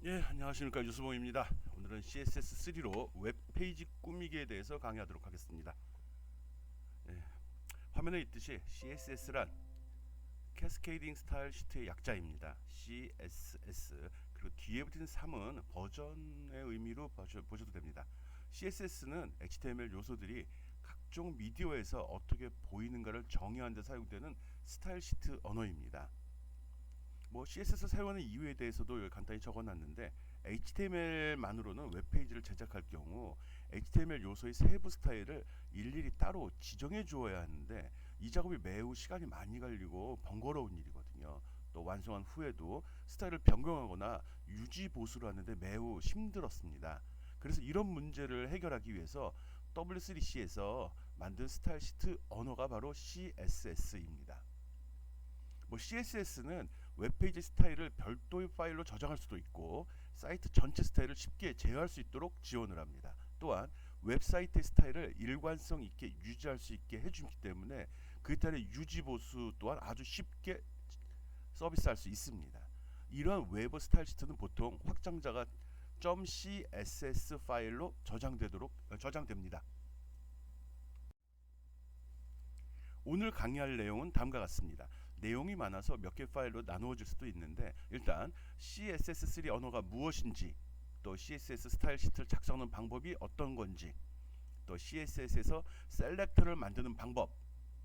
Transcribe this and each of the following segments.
예, 안녕하십니까 유수봉입니다. 오늘은 CSS3로 웹페이지 꾸미기에 대해서 강의하도록 하겠습니다. 예, 화면에 있듯이 CSS란 캐스케이딩 스타일 시트의 약자입니다. CSS 그리고 뒤에 붙은 3은 버전의 의미로 보셔도 됩니다. CSS는 HTML 요소들이 각종 미디어에서 어떻게 보이는가를 정의하는 데 사용되는 스타일 시트 언어입니다. 뭐 CSS 사용하는 이유에 대해서도 간단히 적어놨는데 HTML만으로는 웹페이지를 제작할 경우 HTML 요소의 세부 스타일을 일일이 따로 지정해 주어야 하는데 이 작업이 매우 시간이 많이 걸리고 번거로운 일이거든요. 또 완성한 후에도 스타일을 변경하거나 유지 보수를 하는데 매우 힘들었습니다. 그래서 이런 문제를 해결하기 위해서 W3C에서 만든 스타일 시트 언어가 바로 CSS입니다. 뭐 CSS는 웹페이지 스타일을 별도의 파일로 저장할 수도 있고 사이트 전체 스타일을 쉽게 제어할 수 있도록 지원을 합니다. 또한 웹사이트의 스타일을 일관성 있게 유지할 수 있게 해주기 때문에 그에 따른 유지 보수 또한 아주 쉽게 서비스할 수 있습니다. 이러한 외부 스타일 시트는 보통 확장자가 .css 파일로 저장됩니다. 오늘 강의할 내용은 다음과 같습니다. 내용이 많아서 몇 개 파일로 나누어질 수도 있는데 일단 CSS3 언어가 무엇인지, 또 CSS 스타일 시트를 작성하는 방법이 어떤 건지, 또 CSS에서 셀렉터를 만드는 방법,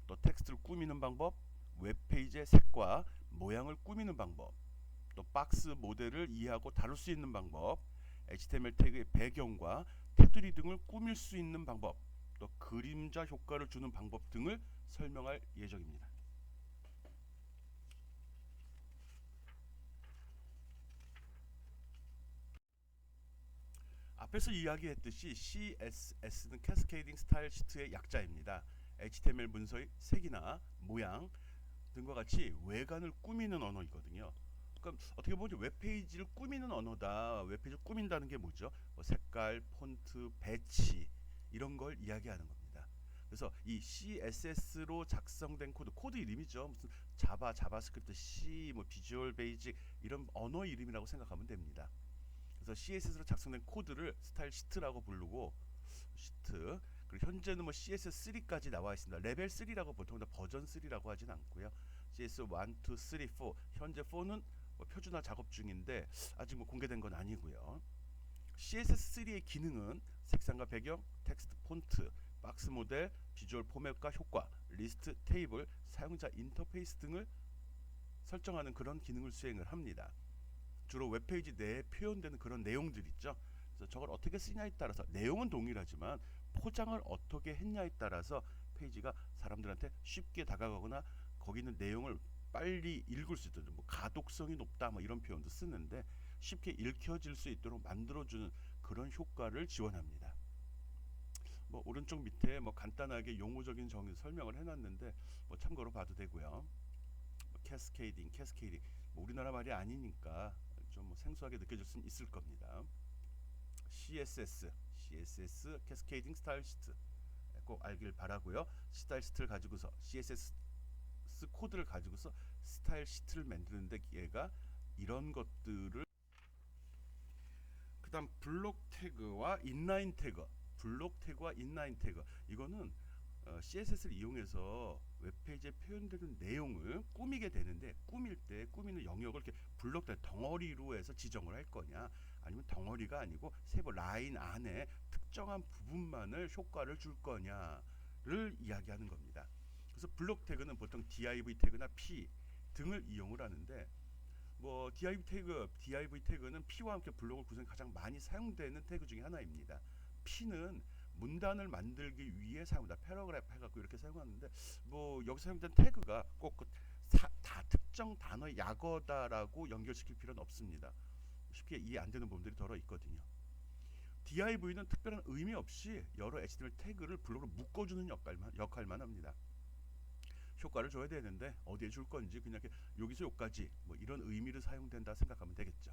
또 텍스트를 꾸미는 방법, 웹페이지의 색과 모양을 꾸미는 방법, 또 박스 모델을 이해하고 다룰 수 있는 방법, HTML 태그의 배경과 테두리 등을 꾸밀 수 있는 방법, 또 그림자 효과를 주는 방법 등을 설명할 예정입니다. 앞에서 이야기했듯이 CSS는 캐스케이딩 스타일 시트의 약자입니다. HTML 문서의 색이나 모양 등과 같이 외관을 꾸미는 언어이거든요. 그러니까 어떻게 보면 웹페이지를 꾸미는 언어다. 웹페이지를 꾸민다는 게 뭐죠? 뭐 색깔, 폰트, 배치 이런 걸 이야기하는 겁니다. 그래서 이 CSS로 작성된 코드 이름이죠. 무슨 자바스크립트 C, 뭐 비주얼 베이직 이런 언어 이름이라고 생각하면 됩니다. 그래서 CSS로 작성된 코드를 스타일 시트라고 부르고 시트 그리고 현재는 뭐 CSS3까지 나와 있습니다. 레벨 3라고 보통 버전 3라고 하진 않고요. CS 1, 2, 3, 4 현재 4는 뭐 표준화 작업 중인데 아직 뭐 공개된 건 아니고요. CSS3의 기능은 색상과 배경, 텍스트 폰트, 박스 모델, 비주얼 포맷과 효과, 리스트, 테이블, 사용자 인터페이스 등을 설정하는 그런 기능을 수행을 합니다. 주로 웹페이지 내에 표현되는 그런 내용들 있죠. 그래서 저걸 어떻게 쓰냐에 따라서 내용은 동일하지만 포장을 어떻게 했냐에 따라서 페이지가 사람들한테 쉽게 다가가거나 거기 있는 내용을 빨리 읽을 수 있도록 뭐 가독성이 높다 뭐 이런 표현도 쓰는데 쉽게 읽혀질 수 있도록 만들어주는 그런 효과를 지원합니다. 뭐 오른쪽 밑에 뭐 간단하게 용어적인 정의 설명을 해놨는데 뭐 참고로 봐도 되고요. 캐스케이딩 뭐 우리나라 말이 아니니까 좀 생소하게 느껴질 수는 있을 겁니다. CSS 캐스케이딩 스타일 시트 꼭 알길 바라고요. 스타일 시트를 가지고서 CSS 코드를 가지고서 스타일 시트를 만드는데 얘가 이런 것들을 그다음 블록 태그와 인라인 태그 이거는 CSS를 이용해서 웹페이지에 표현되는 내용을 꾸미게 되는데 꾸밀 때 꾸미는 영역을 이렇게 블록 덩어리로 해서 지정을 할 거냐 아니면 덩어리가 아니고 세부 라인 안에 특정한 부분만을 효과를 줄 거냐를 이야기하는 겁니다. 그래서 블록 태그는 보통 div 태그나 p 등을 이용을 하는데 뭐 div 태그는 p와 함께 블록을 구성해 가장 많이 사용되는 태그 중에 하나입니다. p는 문단을 만들기 위해 사용한다. 패러그래프 해갖고 이렇게 사용하는데 뭐 여기서 사용된 태그가 꼭다 특정 단어의 약어다라고 연결시킬 필요는 없습니다. 쉽게 이해 안 되는 부분들이 덜어 있거든요. div는 특별한 의미 없이 여러 HTML 태그를 블록으로 묶어주는 역할만 합니다. 효과를 줘야 되는데 어디에 줄 건지 그냥 여기서 여기까지 뭐 이런 의미로 사용된다 생각하면 되겠죠.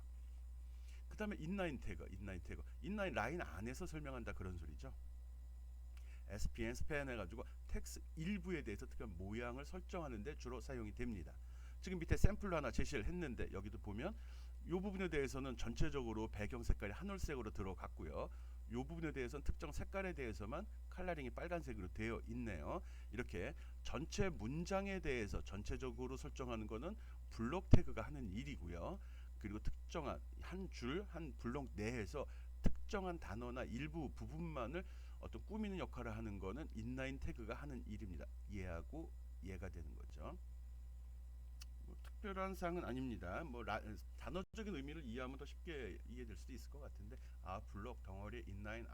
그 다음에 인라인 라인 안에서 설명한다 그런 소리죠. 스팬 해가지고 텍스트 일부에 대해서 특별한 모양을 설정하는 데 주로 사용이 됩니다. 지금 밑에 샘플로 하나 제시를 했는데 여기도 보면 요 부분에 대해서는 전체적으로 배경 색깔이 하늘색으로 들어갔고요. 요 부분에 대해서는 특정 색깔에 대해서만 컬러링이 빨간색으로 되어 있네요. 이렇게 전체 문장에 대해서 전체적으로 설정하는 거는 블록 태그가 하는 일이고요. 그리고 특정한 한 줄, 한 블록 내에서 특정한 단어나 일부 부분만을 어떤 꾸미는 역할을 하는 거는 인라인 태그가 하는 일입니다. 얘하고 얘가 되는 거죠. 뭐 특별한 사항은 아닙니다. 단어적인 의미를 이해하면 더 쉽게 이해될 수도 있을 것 같은데, 블록 덩어리 인라인,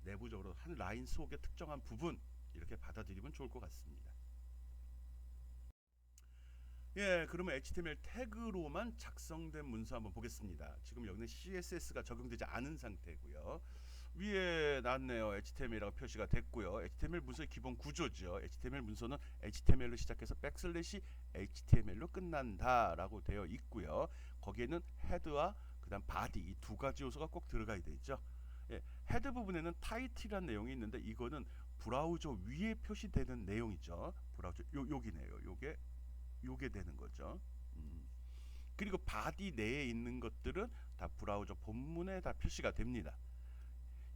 내부적으로 한 라인 속의 특정한 부분, 이렇게 받아들이면 좋을 것 같습니다. 예, 그러면 HTML 태그로만 작성된 문서 한번 보겠습니다. 지금 여기는 CSS가 적용되지 않은 상태고요. 위에 나왔네요. HTML이라고 표시가 됐고요. HTML 문서의 기본 구조죠. HTML 문서는 HTML로 시작해서 백슬래시 HTML로 끝난다라고 되어 있고요. 거기에는 헤드와 그다음 바디, 이 두 가지 요소가 꼭 들어가야 되죠. 예, 헤드 부분에는 타이틀이라는 내용이 있는데, 이거는 브라우저 위에 표시되는 내용이죠. 브라우저 여기네요. 요게 되는 거죠. 그리고 바디 내에 있는 것들은 다 브라우저 본문에 다 표시가 됩니다.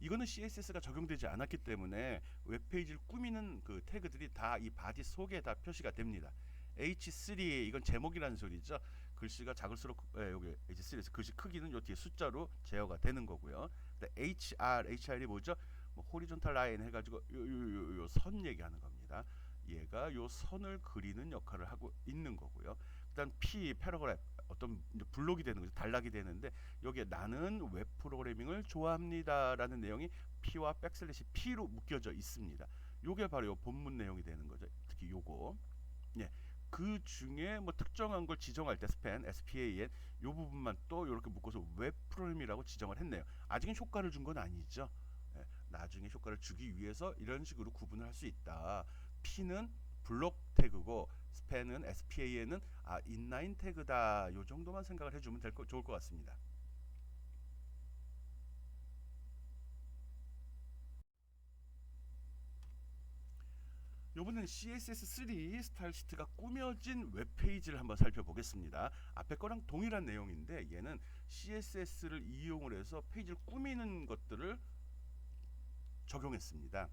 이거는 CSS가 적용되지 않았기 때문에 웹페이지를 꾸미는 그 태그들이 다 이 바디 속에 다 표시가 됩니다. H3, 이건 제목이라는 소리죠. 글씨가 작을수록 여기 H3에서 글씨 크기는 요 뒤에 숫자로 제어가 되는 거고요. HR이 뭐죠? 뭐 호리존탈 라인 해가지고 요 선 얘기하는 겁니다. 얘가 요 선을 그리는 역할을 하고 있는 거고요. 일단 패러그래프, 어떤 블록이 되는 거죠. 단락이 되는데, 여기에 나는 웹 프로그래밍을 좋아합니다라는 내용이 P와 백슬래시 P로 묶여져 있습니다. 요게 바로 요 본문 내용이 되는 거죠. 특히 요거. 예. 그 중에 뭐 특정한 걸 지정할 때 SPAN 요 부분만 또 이렇게 묶어서 웹 프로그램이라고 지정을 했네요. 아직은 효과를 준 건 아니죠. 예. 나중에 효과를 주기 위해서 이런 식으로 구분을 할 수 있다. P는 블록 태그고 스팬은 SPAN은 인라인 태그다. 요 정도만 생각을 해주면 좋을 것 같습니다. 요번엔 CSS3 스타일 시트가 꾸며진 웹페이지를 한번 살펴보겠습니다. 앞에 거랑 동일한 내용인데, 얘는 CSS를 이용을 해서 페이지를 꾸미는 것들을 적용했습니다.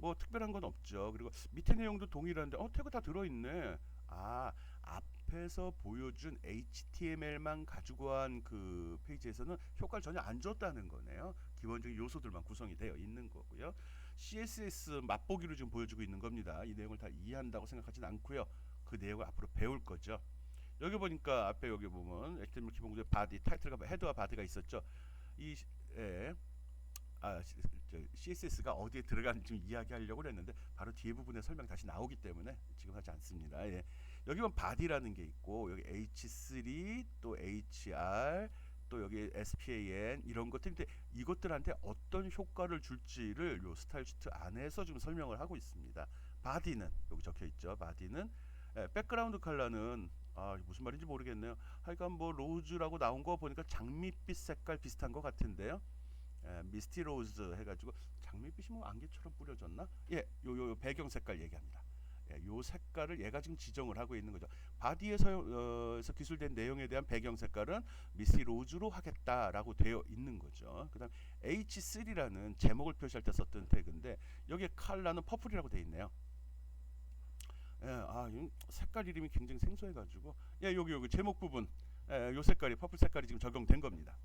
뭐 특별한 건 없죠. 그리고 밑에 내용도 동일한데 태그 다 들어있네. 앞에서 보여준 HTML만 가지고 한 그 페이지에서는 효과를 전혀 안 줬다는 거네요. 기본적인 요소들만 구성이 되어 있는 거고요. CSS 맛보기로 지금 보여주고 있는 겁니다. 이 내용을 다 이해한다고 생각하지는 않고요. 그 내용을 앞으로 배울 거죠. 여기 보니까 앞에 여기 보면 HTML 기본 구조 바디, 타이틀과 헤드와 바디가 있었죠. 이 예, CSS가 어디에 들어가는지 좀 이야기하려고 했는데, 바로 뒤에 부분에 설명 다시 나오기 때문에 지금 하지 않습니다. 예. 여기 보면 바디라는 게 있고, 여기 H3 또 HR 또 여기 SPAN 이런 것들인데, 이것들한테 어떤 효과를 줄지를 요 스타일 시트 안에서 좀 설명을 하고 있습니다. 바디는 여기 적혀 있죠. 바디는 백그라운드 컬러는 무슨 말인지 모르겠네요. 하여간 뭐 로즈라고 나온 거 보니까 장밋빛 색깔 비슷한 것 같은데요. 미스티 로즈 해가지고 장밋빛이 뭐 안개처럼 뿌려졌나? 요 배경 색깔 얘기합니다. 요 색깔을 얘가 지금 지정을 하고 있는 거죠. 바디에서 기술된 내용에 대한 배경 색깔은 미스티 로즈로 하겠다라고 되어 있는 거죠. 그다음 H3라는 제목을 표시할 때 썼던 태그인데, 여기에 컬러는 퍼플이라고 되어 있네요. 색깔 이름이 굉장히 생소해가지고 여기 제목 부분 요 색깔이 퍼플 색깔이 지금 적용된 겁니다.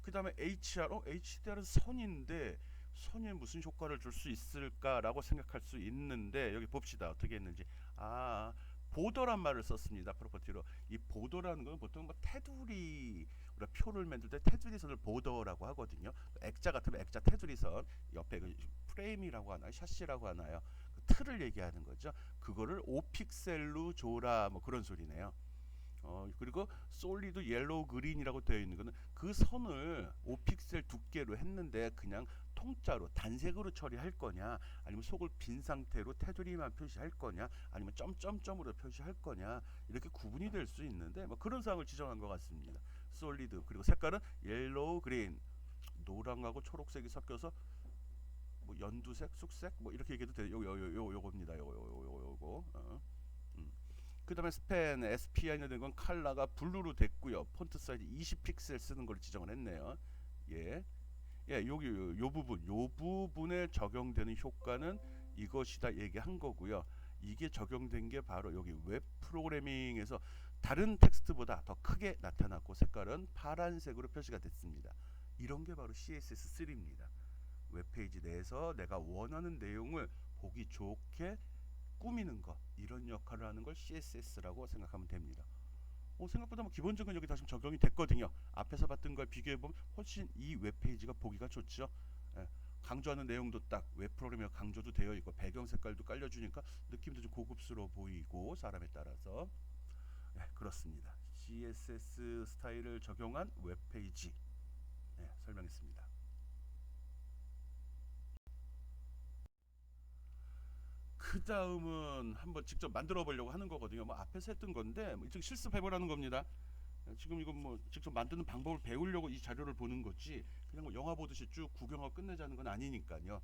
그 다음에 HDR은 선인데, 선에 무슨 효과를 줄 수 있을까라고 생각할 수 있는데, 여기 봅시다. 어떻게 했는지. 보더란 말을 썼습니다. 프로퍼티로. 이 보더라는 건 보통 뭐 테두리, 우리가 표를 만들 때 테두리 선을 보더라고 하거든요. 액자 같으면 액자 테두리 선, 옆에 그 프레임이라고 하나요? 샤시라고 하나요? 그 틀을 얘기하는 거죠. 그거를 5픽셀로 줘라, 뭐 그런 소리네요. 그리고 솔리드 옐로우 그린이라고 되어 있는 거는 그 선을 5픽셀 두께로 했는데, 그냥 통짜로 단색으로 처리할 거냐, 아니면 속을 빈 상태로 테두리만 표시할 거냐, 아니면 점점점으로 표시할 거냐, 이렇게 구분이 될 수 있는데, 뭐 그런 사항을 지정한 것 같습니다. 솔리드, 그리고 색깔은 옐로우 그린, 노랑하고 초록색이 섞여서 뭐 연두색, 쑥색 뭐 이렇게 얘기해도 돼요. 요겁니다. 요거. 그 다음에 스펜, SPI는 된 건 컬러가 블루로 됐고요. 폰트 사이즈 20픽셀 쓰는 걸 지정을 했네요. 예, 예, 여기 요 부분에 적용되는 효과는 이것이다 얘기한 거고요. 이게 적용된 게 바로 여기 웹 프로그래밍에서 다른 텍스트보다 더 크게 나타났고 색깔은 파란색으로 표시가 됐습니다. 이런 게 바로 CSS3입니다. 웹페이지 내에서 내가 원하는 내용을 보기 좋게 꾸미는 것, 이런 역할을 하는 걸 CSS라고 생각하면 됩니다. 생각보다 뭐 기본적인 여기 다시 적용이 됐거든요. 앞에서 봤던 걸 비교해보면 훨씬 이 웹페이지가 보기가 좋죠. 예, 강조하는 내용도 딱 웹 프로그래밍 강조도 되어 있고 배경 색깔도 깔려주니까 느낌도 좀 고급스러워 보이고 사람에 따라서 그렇습니다. CSS 스타일을 적용한 웹페이지 설명했습니다. 그 다음은 한번 직접 만들어 보려고 하는 거거든요. 뭐 앞에서 했던 건데 뭐 지금 실습해 보라는 겁니다. 지금 이건 뭐 직접 만드는 방법을 배우려고 이 자료를 보는 거지 그냥 뭐 영화 보듯이 쭉 구경하고 끝내자는 건 아니니까요.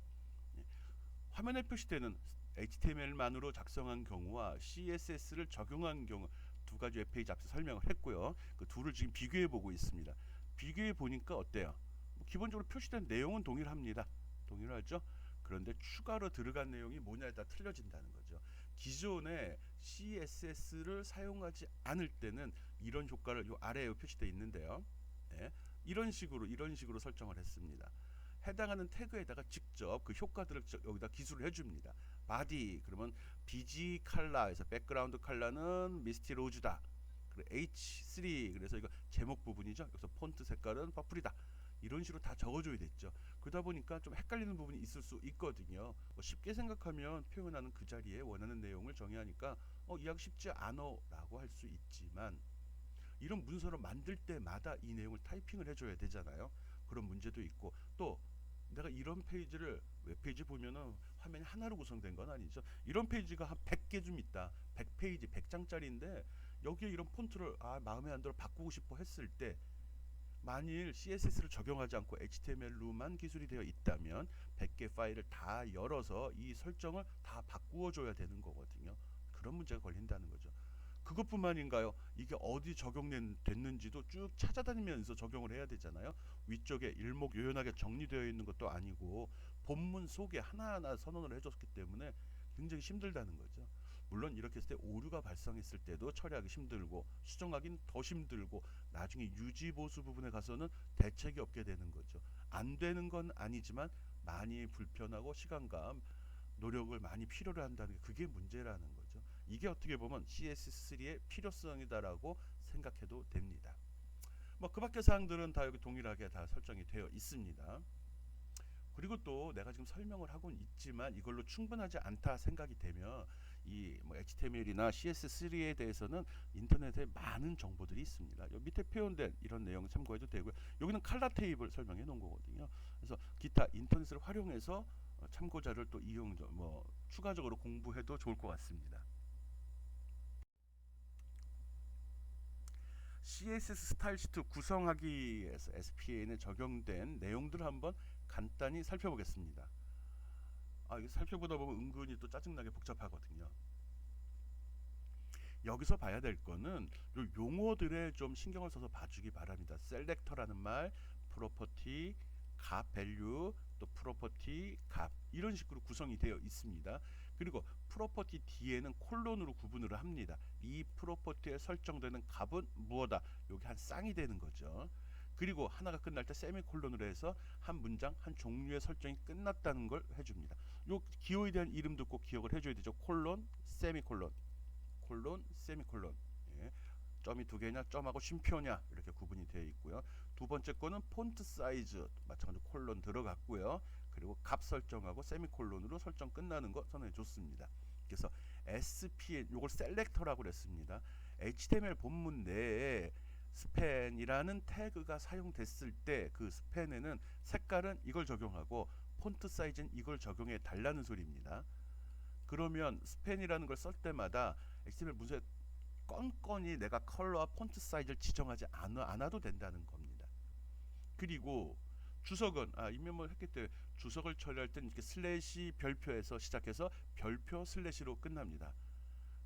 화면에 표시되는 HTML만으로 작성한 경우와 CSS를 적용한 경우 두 가지 웹페이지 앞서 설명을 했고요. 그 둘을 지금 비교해 보고 있습니다. 비교해 보니까 어때요? 뭐 기본적으로 표시된 내용은 동일합니다. 동일하죠? 그런데 추가로 들어간 내용이 뭐냐에 따라 틀려진다는 거죠. 기존에 CSS를 사용하지 않을 때는 이런 효과를 요 아래에 표시되어 있는데요. 네, 이런 식으로 설정을 했습니다. 해당하는 태그에다가 직접 그 효과들을 여기다 기술을 해줍니다. 바디 그러면 BG 컬러에서 백그라운드 컬러는 미스티 로즈다. 그리고 H3 그래서 이거 제목 부분이죠. 여기서 폰트 색깔은 퍼플이다. 이런 식으로 다 적어줘야 됐죠. 그러다 보니까 좀 헷갈리는 부분이 있을 수 있거든요. 뭐 쉽게 생각하면 표현하는 그 자리에 원하는 내용을 정의하니까 이해하기 쉽지 않어라고 할 수 있지만 이런 문서를 만들 때마다 이 내용을 타이핑을 해줘야 되잖아요. 그런 문제도 있고 또 내가 이런 페이지를 웹페이지 보면은 화면이 하나로 구성된 건 아니죠. 이런 페이지가 한 100개 좀 있다. 100페이지, 100장짜리인데 여기에 이런 폰트를 마음에 안 들어 바꾸고 싶어 했을 때 만일 CSS를 적용하지 않고 HTML로만 기술이 되어 있다면 100개 파일을 다 열어서 이 설정을 다 바꾸어 줘야 되는 거거든요. 그런 문제가 걸린다는 거죠. 그것뿐만인가요? 이게 어디 적용됐는지도 쭉 찾아다니면서 적용을 해야 되잖아요. 위쪽에 일목요연하게 정리되어 있는 것도 아니고 본문 속에 하나하나 선언을 해줬기 때문에 굉장히 힘들다는 거죠. 물론 이렇게 했을 때 오류가 발생했을 때도 처리하기 힘들고 수정하기는 더 힘들고 나중에 유지 보수 부분에 가서는 대책이 없게 되는 거죠. 안 되는 건 아니지만 많이 불편하고 시간과 노력을 많이 필요로 한다는 게 그게 문제라는 거죠. 이게 어떻게 보면 CS3의 필요성이다라고 생각해도 됩니다. 뭐 그 밖의 사항들은 다 여기 동일하게 다 설정이 되어 있습니다. 그리고 또 내가 지금 설명을 하고 있지만 이걸로 충분하지 않다 생각이 되면 이 뭐 HTML이나 CS3에 대해서는 인터넷에 많은 정보들이 있습니다. 여기 밑에 표현된 이런 내용 참고해도 되고요. 여기는 칼라 테이블 설명해 놓은 거거든요. 그래서 기타 인터넷을 활용해서 참고자를 또 이용 뭐 추가적으로 공부해도 좋을 것 같습니다. CSS 스타일 시트 구성하기 위해서 SPA에 적용된 내용들을 한번 간단히 살펴보겠습니다. 이거 살펴보다 보면 은근히 또 짜증나게 복잡하거든요. 여기서 봐야 될 거는 요 용어들에 좀 신경을 써서 봐주기 바랍니다. 셀렉터라는 말, 프로퍼티, 값 밸류, 또 프로퍼티 값 이런 식으로 구성이 되어 있습니다. 그리고 프로퍼티 뒤에는 콜론으로 구분을 합니다. 이 프로퍼티에 설정되는 값은 무엇다. 여기 한 쌍이 되는 거죠. 그리고 하나가 끝날 때 세미콜론으로 해서 한 문장 한 종류의 설정이 끝났다는 걸 해줍니다. 요 기호에 대한 이름도 꼭 기억을 해줘야 되죠. 콜론, 세미콜론, 콜론, 세미콜론. 예. 점이 두 개냐, 점하고 쉼표냐 이렇게 구분이 되어 있고요. 두 번째 거는 폰트 사이즈 마찬가지로 콜론 들어갔고요. 그리고 값 설정하고 세미콜론으로 설정 끝나는 거 선언해 줬습니다. 그래서 SPN 요걸 셀렉터라고 그랬습니다. HTML 본문 내에 스팬이라는 태그가 사용됐을 때 그 스팬에는 색깔은 이걸 적용하고 폰트 사이즈는 이걸 적용해 달라는 소리입니다. 그러면 스팬이라는 걸 쓸 때마다 HTML 문서에 건건이 내가 컬러와 폰트 사이즈를 지정하지 않아도 된다는 겁니다. 그리고 주석은 인면모 했기 때문에 주석을 처리할 때는 이렇게 슬래시 별표에서 시작해서 별표 슬래시로 끝납니다.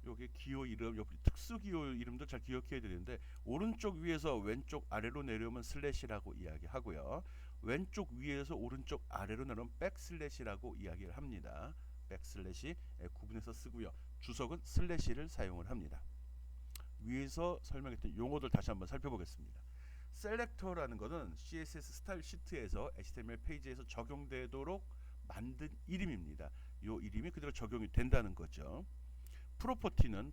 요게 기호 이름, 요 특수 기호 이름도 잘 기억해야 되는데 오른쪽 위에서 왼쪽 아래로 내려오면 슬래시라고 이야기하고요. 왼쪽 위에서 오른쪽 아래로 내려오면 백슬래시라고 이야기를 합니다. 백슬래시 구분해서 쓰고요. 주석은 슬래시를 사용을 합니다. 위에서 설명했던 용어들 다시 한번 살펴보겠습니다. 셀렉터라는 것은 CSS 스타일 시트에서 HTML 페이지에서 적용되도록 만든 이름입니다. 이 이름이 그대로 적용이 된다는 거죠. 프로퍼티는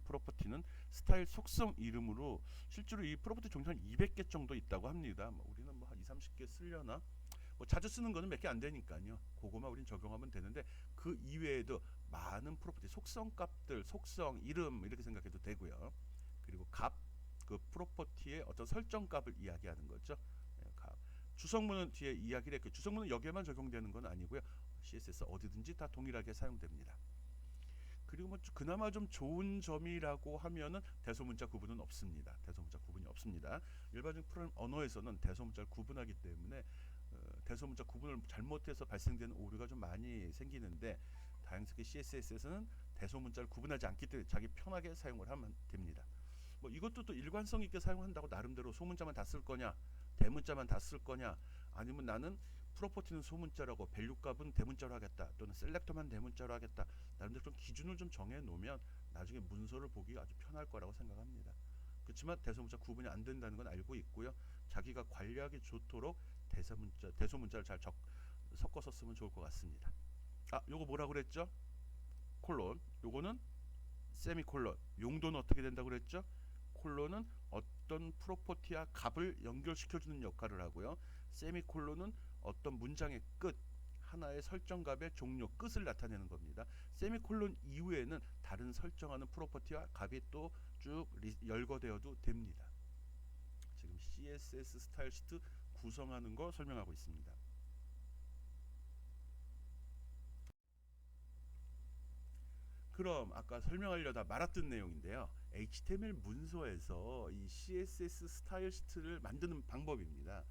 스타일 속성 이름으로 실제로 이 프로퍼티 종류가 한 200개 정도 있다고 합니다. 우리는 뭐 한 2, 30개 쓰려나? 뭐 자주 쓰는 거는 몇 개 안 되니까요. 그거만 우린 적용하면 되는데 그 이외에도 많은 프로퍼티 속성 값들, 속성 이름 이렇게 생각해도 되고요. 그리고 값, 그 프로퍼티의 어떤 설정 값을 이야기하는 거죠. 값. 주석문은 뒤에 이야기를 했고 주석문은 여기에만 적용되는 건 아니고요. CSS 어디든지 다 동일하게 사용됩니다. 그리고 뭐 그나마 좀 좋은 점이라고 하면은 대소문자 구분은 없습니다. 대소문자 구분이 없습니다. 일반적인 프로그램 언어에서는 대소문자를 구분하기 때문에 대소문자 구분을 잘못해서 발생되는 오류가 좀 많이 생기는데 다행스럽게 CSS에서는 대소문자를 구분하지 않기 때문에 자기 편하게 사용을 하면 됩니다. 뭐 이것도 또 일관성 있게 사용한다고 나름대로 소문자만 다 쓸 거냐, 대문자만 다 쓸 거냐, 아니면 나는 프로퍼티는 소문자라고 밸류 값은 대문자로 하겠다, 또는 셀렉터만 대문자로 하겠다, 나름대로 좀 기준을 좀 정해 놓으면 나중에 문서를 보기가 아주 편할 거라고 생각합니다. 그렇지만 대소문자 구분이 안 된다는 건 알고 있고요. 자기가 관리하기 좋도록 대소문자를 잘 섞어서 쓰면 좋을 것 같습니다. 요거 뭐라고 그랬죠? 콜론. 요거는 세미콜론. 용도는 어떻게 된다고 그랬죠? 콜론은 어떤 프로퍼티와 값을 연결시켜주는 역할을 하고요. 세미콜론은 어떤 문장의 끝, 하나의 설정값의 종료, 끝을 나타내는 겁니다. 세미콜론 이후에는 다른 설정하는 프로퍼티와 값이 또 쭉 열거되어도 됩니다. 지금 CSS 스타일 시트 구성하는 거 설명하고 있습니다. 그럼 아까 설명하려다 말았던 내용인데요. HTML 문서에서 이 CSS 스타일 시트를 만드는 방법입니다.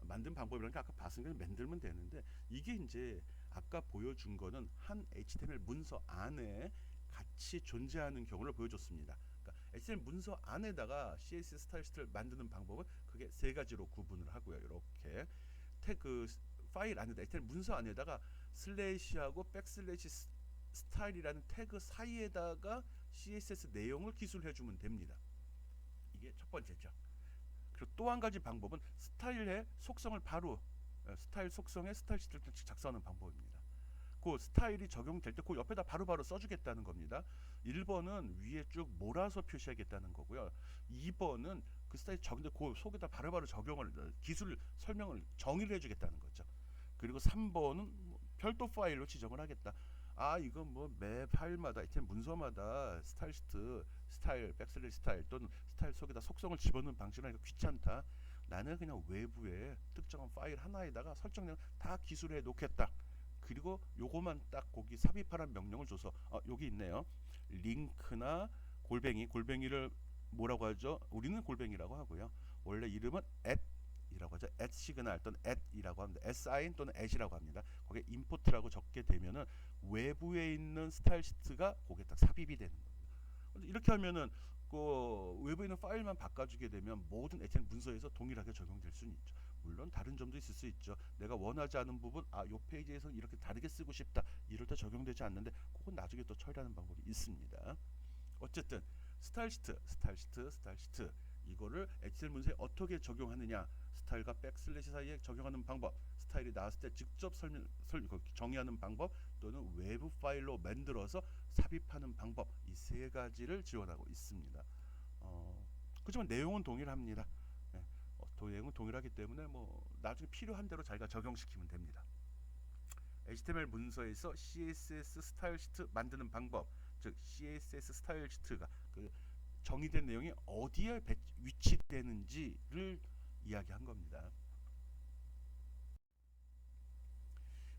만든 방법이라는 게 아까 봤으니까 만들면 되는데 이게 이제 아까 보여준 거는 한 HTML 문서 안에 같이 존재하는 경우를 보여줬습니다. 그러니까 HTML 문서 안에다가 CSS 스타일 시트를 만드는 방법은 그게 세 가지로 구분을 하고요. 이렇게 태그 파일 안에다 HTML 문서 안에다가 슬래시하고 백슬래시 스타일이라는 태그 사이에다가 CSS 내용을 기술해주면 됩니다. 이게 첫 번째죠. 그리고 또 한 가지 방법은 스타일의 속성을 바로 스타일 속성의 스타일 시트를 작성하는 방법입니다. 그 스타일이 적용될 때 그 옆에다 바로바로 써주겠다는 겁니다. 1번은 위에 쭉 몰아서 표시하겠다는 거고요. 2번은 그 스타일 적용될 그 속에다 바로바로 적용을 기술 설명을 정의를 해주겠다는 거죠. 그리고 3번은 별도 파일로 지정을 하겠다. 이건 뭐 매 파일마다 이템 문서마다 스타일 시트, 스타일, 백슬래시 스타일 또는 스타일 속에다 속성을 집어넣는 방식이니까 귀찮다. 나는 그냥 외부에 특정한 파일 하나에다가 설정량 다 기술해 놓겠다. 그리고 요거만 딱 거기 삽입하라는 명령을 줘서 여기 있네요. 링크나 골뱅이를 뭐라고 하죠? 우리는 골뱅이라고 하고요. 원래 이름은 이라고 하죠. 시그널 또는 이라고 합니다. sin 또는 at이라고 합니다. 거기에 import라고 적게 되면은 외부에 있는 스타일 시트가 거기에 딱 삽입이 되는 거예요. 이렇게 하면은 그 외부에 있는 파일만 바꿔주게 되면 모든 HTML 문서에서 동일하게 적용될 수는 있죠. 물론 다른 점도 있을 수 있죠. 내가 원하지 않은 부분, 요 페이지에서는 이렇게 다르게 쓰고 싶다. 이럴 때 적용되지 않는데 그건 나중에 또 처리하는 방법이 있습니다. 어쨌든 스타일 시트 이거를 HTML 문서에 어떻게 적용하느냐, 스타일과 백슬래시 사이에 적용하는 방법, 스타일이 나왔을 때 직접 정의하는 방법, 또는 외부 파일로 만들어서 삽입하는 방법, 이 세 가지를 지원하고 있습니다. 그렇지만 내용은 동일합니다. 내용은 동일하기 때문에 뭐 나중에 필요한 대로 자기가 적용시키면 됩니다. HTML 문서에서 CSS 스타일 시트 만드는 방법, 즉 CSS 스타일 시트가 그 정의된 내용이 어디에 위치되는지를 이야기한 겁니다.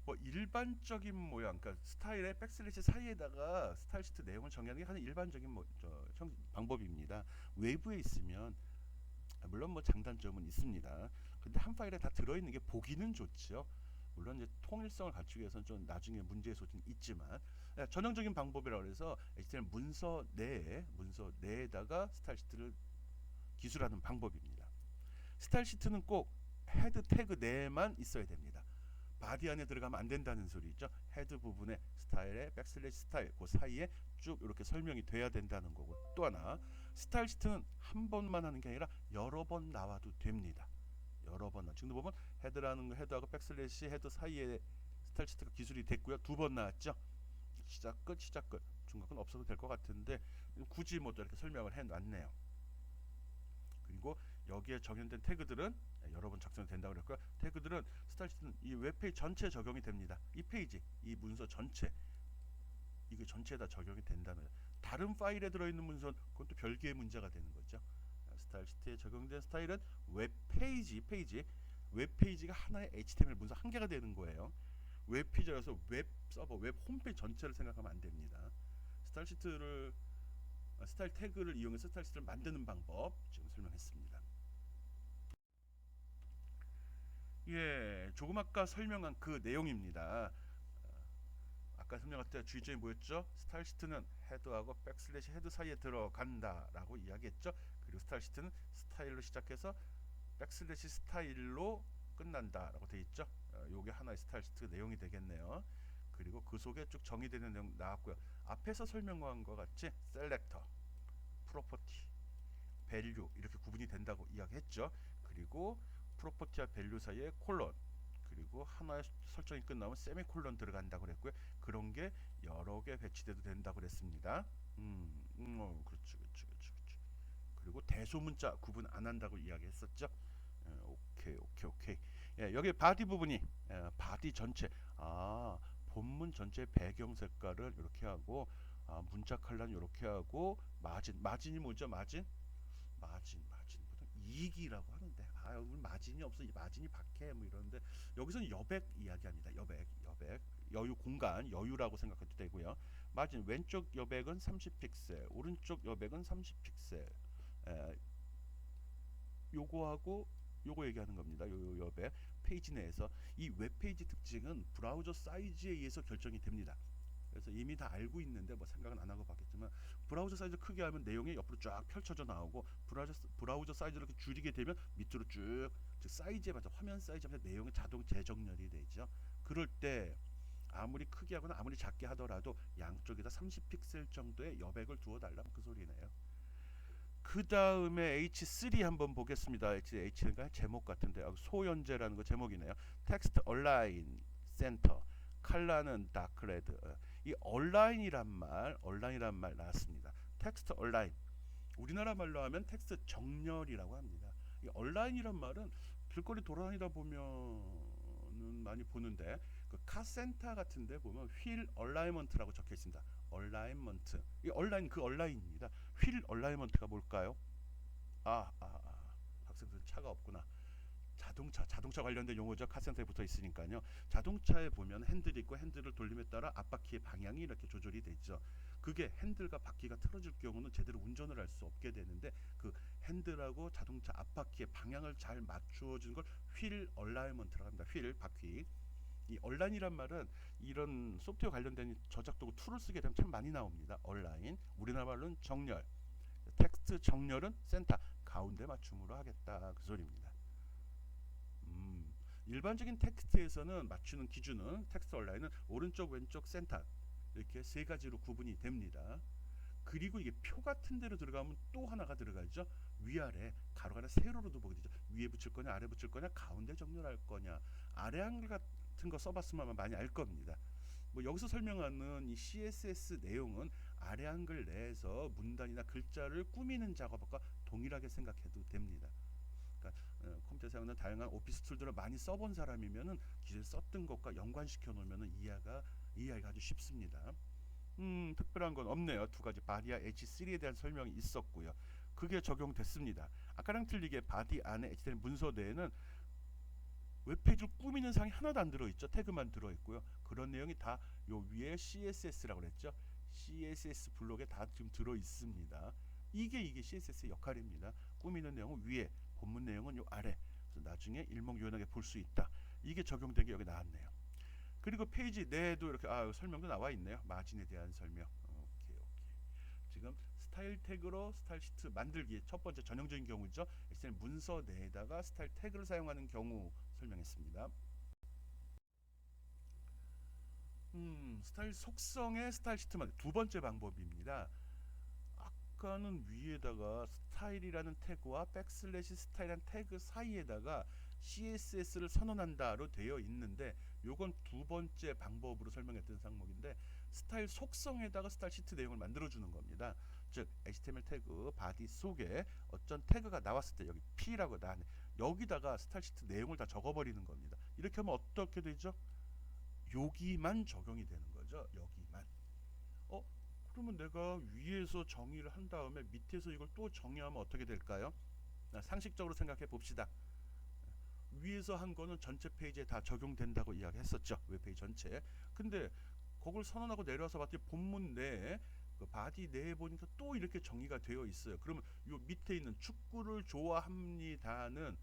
뭐 일반적인 모양, 그러니까 스타일의 백슬래시 사이에다가 스타일 시트 내용을 정의하는 게 하는 일반적인 방법입니다. 외부에 있으면 물론 뭐 장단점은 있습니다. 근데 한 파일에 다 들어있는 게 보기는 좋죠. 물론 이제 통일성을 갖추기 위해서는 좀 나중에 문제의 소지는 있지만 전형적인 방법이라고 해서 HTML 문서 내에다가 스타일 시트를 기술하는 방법입니다. 스타일 시트는 꼭 헤드 태그 내에만 있어야 됩니다. 바디 안에 들어가면 안 된다는 소리죠. 헤드 부분에 스타일에 백슬래시 스타일 그 사이에 쭉 이렇게 설명이 돼야 된다는 거고, 또 하나 스타일 시트는 한 번만 하는 게 아니라 여러 번 나와도 됩니다. 여러 번. 지금도 보면 헤드라는 거, 헤드하고 백슬래시 헤드 사이에 스타일 시트가 기술이 됐고요. 두 번 나왔죠. 시작 끝 시작 끝. 중간은 없어도 될 것 같은데 굳이 뭐 이렇게 설명을 해놨네요. 그리고 여기에 적용된 태그들은 여러 번 작성이 된다고 그랬고요. 태그들은 스타일 시트는 이 웹페이지 전체에 적용이 됩니다. 이 페이지, 이 문서 전체, 이게 전체에다 적용이 된다면 다른 파일에 들어있는 문서는 그건 또 별개의 문제가 되는 거죠. 스타일 시트에 적용된 스타일은 웹페이지가 하나의 HTML 문서 한 개가 되는 거예요. 웹페이지라서 웹 서버, 웹 홈페이지 전체를 생각하면 안 됩니다. 스타일 태그를 이용해서 스타일 시트를 만드는 방법 지금 설명했습니다. 예, 조금 아까 설명한 그 내용입니다. 아까 설명할 때 주의점이 뭐였죠? 스타일 시트는 헤드하고 백슬래시 헤드 사이에 들어간다라고 이야기했죠. 그리고 스타일 시트는 스타일로 시작해서 백슬래시 스타일로 끝난다라고 돼 있죠. 요게 하나의 스타일 시트 내용이 되겠네요. 그리고 그 속에 쭉 정의되는 내용 나왔고요. 앞에서 설명한 것 같이 셀렉터, 프로퍼티, 밸류 이렇게 구분이 된다고 이야기했죠. 그리고 프로퍼티와 밸류 사이에 콜론, 그리고 하나의 설정이 끝나면 세미콜론 들어간다고 그랬고요. 그런 게 여러 개 배치돼도 된다고 그랬습니다. 그렇죠. 그리고 대소문자 구분 안 한다고 이야기했었죠. 오케이. 예, 여기 바디 부분이 바디 전체, 본문 전체 배경 색깔을 이렇게 하고, 문자 컬러는 이렇게 하고, 마진이 뭐죠? 마진 보통 이익이라고 하는데, 여기 마진이 없어, 마진이 박해 뭐 이러는데, 여기서는 여백 이야기합니다. 여백 여유 공간, 여유라고 생각해도 되고요. 마진 왼쪽 여백은 30픽셀, 오른쪽 여백은 30픽셀. 요거하고 요거 얘기하는 겁니다. 요 여백 페이지 내에서 이 웹페이지 특징은 브라우저 사이즈에 의해서 결정이 됩니다. 그래서 이미 다 알고 있는데 뭐 생각은 안 하고 봤겠지만, 브라우저 사이즈 크게 하면 내용이 옆으로 쫙 펼쳐져 나오고, 브라우저 사이즈를 이렇게 줄이게 되면 밑으로 쭉, 즉 사이즈에 맞춰, 화면 사이즈에 맞춰 내용이 자동 재정렬이 되죠. 그럴 때 아무리 크게 하거나 아무리 작게 하더라도 양쪽에다 30픽셀 정도의 여백을 두어 달라, 그 소리네요. 그 다음에 H3 한번 보겠습니다. H가 제목 같은데 소연제라는 거 제목이네요. 텍스트 얼라인 센터, 컬러는 다크 레드. 이 얼라인이란 말 나왔습니다. 텍스트 얼라인, 우리나라 말로 하면 텍스트 정렬이라고 합니다. 이 얼라인이란 말은 길거리 돌아다니다 보면은 많이 보는데, 그 카센터 같은데 보면 휠 얼라이먼트라고 적혀 있습니다. 얼라이먼트, 이 얼라인, 그 얼라인입니다. 휠 얼라이먼트가 뭘까요? 학생들은 차가 없구나. 자동차 관련된 용어죠. 카센터에 붙어 있으니까요. 자동차에 보면 핸들이 있고, 핸들을 돌림에 따라 앞바퀴의 방향이 이렇게 조절이 되죠. 그게 핸들과 바퀴가 틀어질 경우는 제대로 운전을 할 수 없게 되는데, 그 핸들하고 자동차 앞바퀴의 방향을 잘 맞추어 주는 걸 휠 얼라이먼트라고 합니다. 휠, 바퀴. 이 얼라인이란 말은 이런 소프트웨어 관련된 저작 도구 툴을 쓰게 되면 참 많이 나옵니다. 얼라인, 우리나라 말로는 정렬, 텍스트 정렬은 센터, 가운데 맞춤으로 하겠다, 그 소리입니다. 일반적인 텍스트에서는 맞추는 기준은, 텍스트 얼라인은 오른쪽 왼쪽 센터 이렇게 세 가지로 구분이 됩니다. 그리고 이게 표 같은 데로 들어가면 또 하나가 들어가죠. 위아래 가로가 하나 세로로도 보게 되죠. 위에 붙일 거냐 아래 붙일 거냐, 가운데 정렬할 거냐. 아래 한글 같은 거 써봤으면 아마 많이 알 겁니다. 뭐 여기서 설명하는 이 CSS 내용은 아래 한글 내에서 문단이나 글자를 꾸미는 작업과 동일하게 생각해도 됩니다. 그러니까 컴퓨터 사용하는 다양한 오피스 툴들을 많이 써본 사람이면은 기존에 썼던 것과 연관시켜 놓으면은 이해하기가 아주 쉽습니다. 특별한 건 없네요. 두 가지 바디와 H3에 대한 설명이 있었고요. 그게 적용됐습니다. 아까랑 틀리게 바디 안에 HTML 문서 내에는 웹페이지를 꾸미는 사항이 하나도 안 들어있죠. 태그만 들어있고요. 그런 내용이 다 요 위에 CSS라고 그랬죠. CSS 블록에 다 지금 들어있습니다. 이게 CSS의 역할입니다. 꾸미는 내용은 위에, 본문 내용은 요 아래. 그래서 나중에 일목요연하게 볼 수 있다. 이게 적용된 게 여기 나왔네요. 그리고 페이지 내에도 이렇게 설명도 나와 있네요. 마진에 대한 설명. 오케이. 지금 스타일 태그로 스타일 시트 만들기 첫 번째 전형적인 경우죠. 엑셀 문서 내에다가 스타일 태그를 사용하는 경우 설명했습니다. 스타일 속성의 스타일 시트만 두 번째 방법입니다. 아까는 위에다가 스타일이라는 태그와 백슬래시 스타일이라는 태그 사이에다가 CSS를 선언한다로 되어 있는데 요건 두 번째 방법으로 설명했던 항목인데 스타일 속성에다가 스타일 시트 내용을 만들어주는 겁니다. 즉 HTML 태그 바디 속에 어떤 태그가 나왔을 때 여기 P라고 나왔네. 여기다가 스타일 시트 내용을 다 적어버리는 겁니다. 이렇게 하면 어떻게 되죠? 여기만 적용이 되는 거죠. 여기만. 그러면 내가 위에서 정의를 한 다음에 밑에서 이걸 또 정의하면 어떻게 될까요? 상식적으로 생각해 봅시다. 위에서 한 거는 전체 페이지에 다 적용된다고 이야기했었죠. 웹페이지 전체. 근데 그걸 선언하고 내려와서 봤더니 본문 내에 그 바디 내에 보니까 또 이렇게 정의가 되어 있어요. 그러면 요 밑에 있는 축구를 좋아합니다는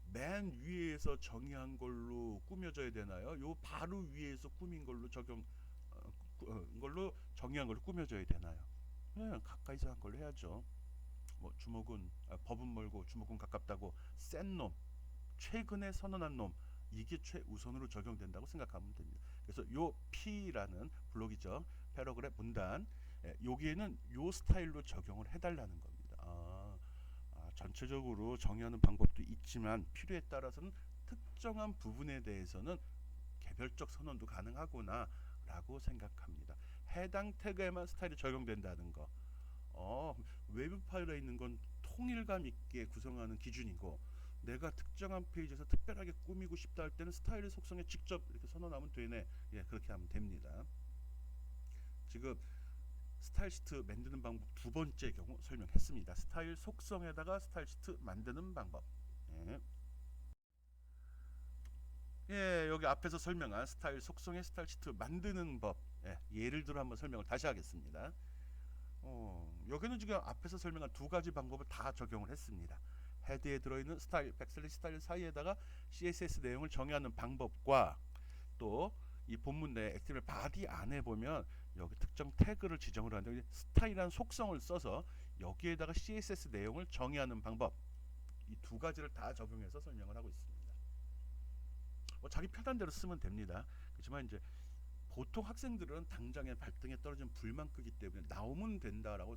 맨 위에서 정의한 걸로 꾸며져야 되나요? 요 바로 위에서 꾸민 걸로 걸로 정의한 걸로 꾸며져야 되나요? 가까이서 한 걸로 해야죠. 뭐 주먹은 법은 멀고 주먹은 가깝다고 센 놈, 최근에 선언한 놈 이게 최우선으로 적용된다고 생각하면 됩니다. 그래서 요 P라는 블록이죠. 패러그래프 문단 여기에는 요 스타일로 적용을 해달라는 겁니다. 전체적으로 정의하는 방법도 있지만 필요에 따라서는 특정한 부분에 대해서는 개별적 선언도 가능하구나 라고 생각합니다. 해당 태그에만 스타일이 적용된다는 거. 외부 파일에 있는 건 통일감 있게 구성하는 기준이고 내가 특정한 페이지에서 특별하게 꾸미고 싶다 할 때는 스타일의 속성에 직접 이렇게 선언하면 되네. 그렇게 하면 됩니다. 지금 스타일 시트 만드는 방법 두 번째 경우 설명했습니다. 스타일 속성에다가 스타일 시트 만드는 방법. 여기 앞에서 설명한 스타일 속성의 스타일 시트 만드는 법. 예를 들어 한번 설명을 다시 하겠습니다. 여기는 지금 앞에서 설명한 두 가지 방법을 다 적용을 했습니다. 헤드에 들어있는 스타일, 백슬래시 스타일 사이에다가 CSS 내용을 정의하는 방법과 또 이 본문 내 HTML 바디 안에 보면 여기 특정 태그를 지정을 하는데 스타일이라는 속성을 써서 여기에다가 CSS 내용을 정의하는 방법 이 두 가지를 다 적용해서 설명을 하고 있습니다. 자기 편한 대로 쓰면 됩니다. 그렇지만 이제 보통 학생들은 당장에 발등에 떨어진 불만 끄기 때문에 나오면 된다라고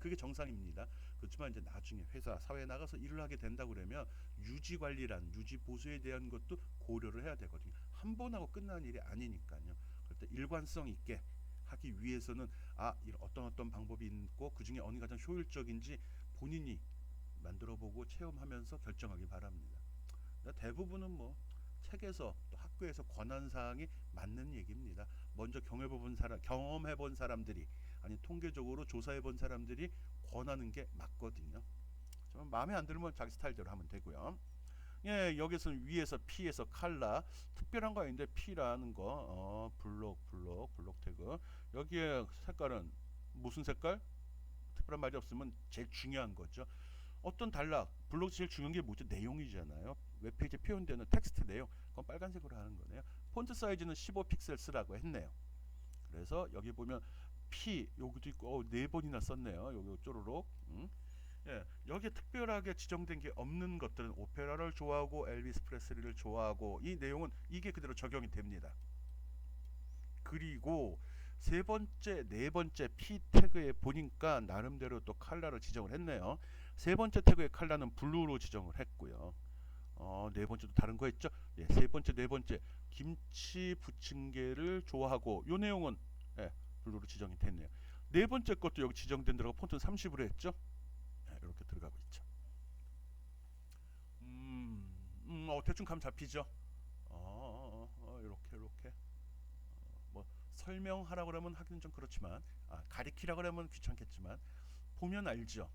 그게 정상입니다. 그렇지만 이제 나중에 회사 사회에 나가서 일을 하게 된다 그러면 유지 관리란 유지 보수에 대한 것도 고려를 해야 되거든요. 한 번 하고 끝나는 일이 아니니까요. 그럴 때 일관성 있게 하기 위해서는 어떤 방법이 있고 그 중에 어느 가장 효율적인지 본인이 만들어보고 체험하면서 결정하기 바랍니다. 대부분은 뭐 책에서 또 학교에서 권한 사항이 맞는 얘기입니다. 먼저 경험해본 사람들이 아니 통계적으로 조사해본 사람들이 권하는 게 맞거든요. 마음에 안 들면 자기 스타일대로 하면 되고요. 여기서는 위에서 P에서 칼라 특별한 거 아닌데 P라는 거 블록 태그 여기에 색깔은 무슨 색깔? 특별한 말이 없으면 제일 중요한 거죠. 어떤 단락 블록 제일 중요한 게 뭐죠? 내용이잖아요. 웹페이지에 표현되는 텍스트 내용 그건 빨간색으로 하는 거네요. 폰트 사이즈는 15픽셀 쓰라고 했네요. 그래서 여기 보면 P 여기도 있고 4번이나 썼네요. 여기 쪼로록 여기에 특별하게 지정된 게 없는 것들은 오페라를 좋아하고 엘비스 프레슬리를 좋아하고 이 내용은 이게 그대로 적용이 됩니다. 그리고 네 번째 P 태그에 보니까 나름대로 또 컬러를 지정을 했네요. 세 번째 태그의 컬러는 블루로 지정을 했고요. 네 번째도 다른 거 했죠? 세 번째, 네 번째 김치 부침개를 좋아하고 요 내용은 블루로 지정이 됐네요. 네 번째 것도 여기 지정된 데라고 폰트는 30으로 했죠? 이렇게 들어가고 있죠. 대충 감 잡히죠? 이렇게 뭐 설명하라 그러면 하기는 좀 그렇지만 가리키라 그러면 귀찮겠지만 보면 알죠.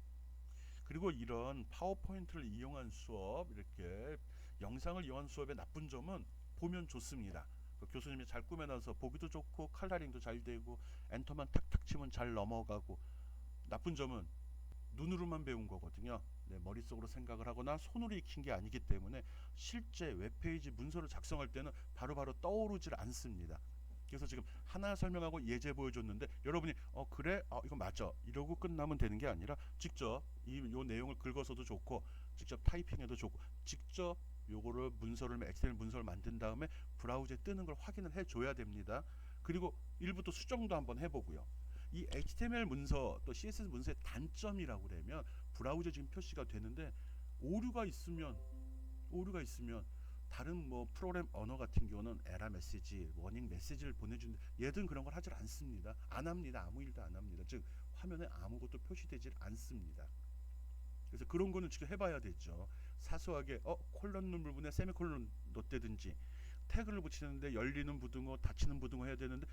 그리고 이런 파워포인트를 이용한 수업 이렇게 영상을 이용한 수업의 나쁜 점은 보면 좋습니다. 교수님이 잘 꾸며놔서 보기도 좋고 컬러링도 잘 되고 엔터만 탁탁 치면 잘 넘어가고 나쁜 점은 눈으로만 배운 거거든요. 내 머릿속으로 생각을 하거나 손으로 익힌 게 아니기 때문에 실제 웹페이지 문서를 작성할 때는 바로바로 떠오르질 않습니다. 그래서 지금 하나 설명하고 예제 보여줬는데 여러분이 그래 이거 맞아 이러고 끝나면 되는 게 아니라 직접 요 내용을 긁어서도 좋고 직접 타이핑해도 좋고 직접 요거를 문서를 엑셀 문서를 만든 다음에 브라우저에 뜨는 걸 확인을 해줘야 됩니다. 그리고 일부 또 수정도 한번 해보고요. 이 HTML 문서 또 CSS 문서의 단점이라고 그러면 브라우저 지금 표시가 되는데 오류가 있으면 다른 뭐 프로그램 언어 같은 경우는 에러 메시지, 워닝 메시지를 보내주는데 얘든 그런 걸 하질 않습니다. 안 합니다. 아무 일도 안 합니다. 즉 화면에 아무것도 표시되질 않습니다. 그래서 그런 거는 지금 해봐야 되죠. 사소하게 콜론 부분에 세미콜론 넣었다든지 태그를 붙이는데 열리는 부등호, 닫히는 부등호 해야 되는데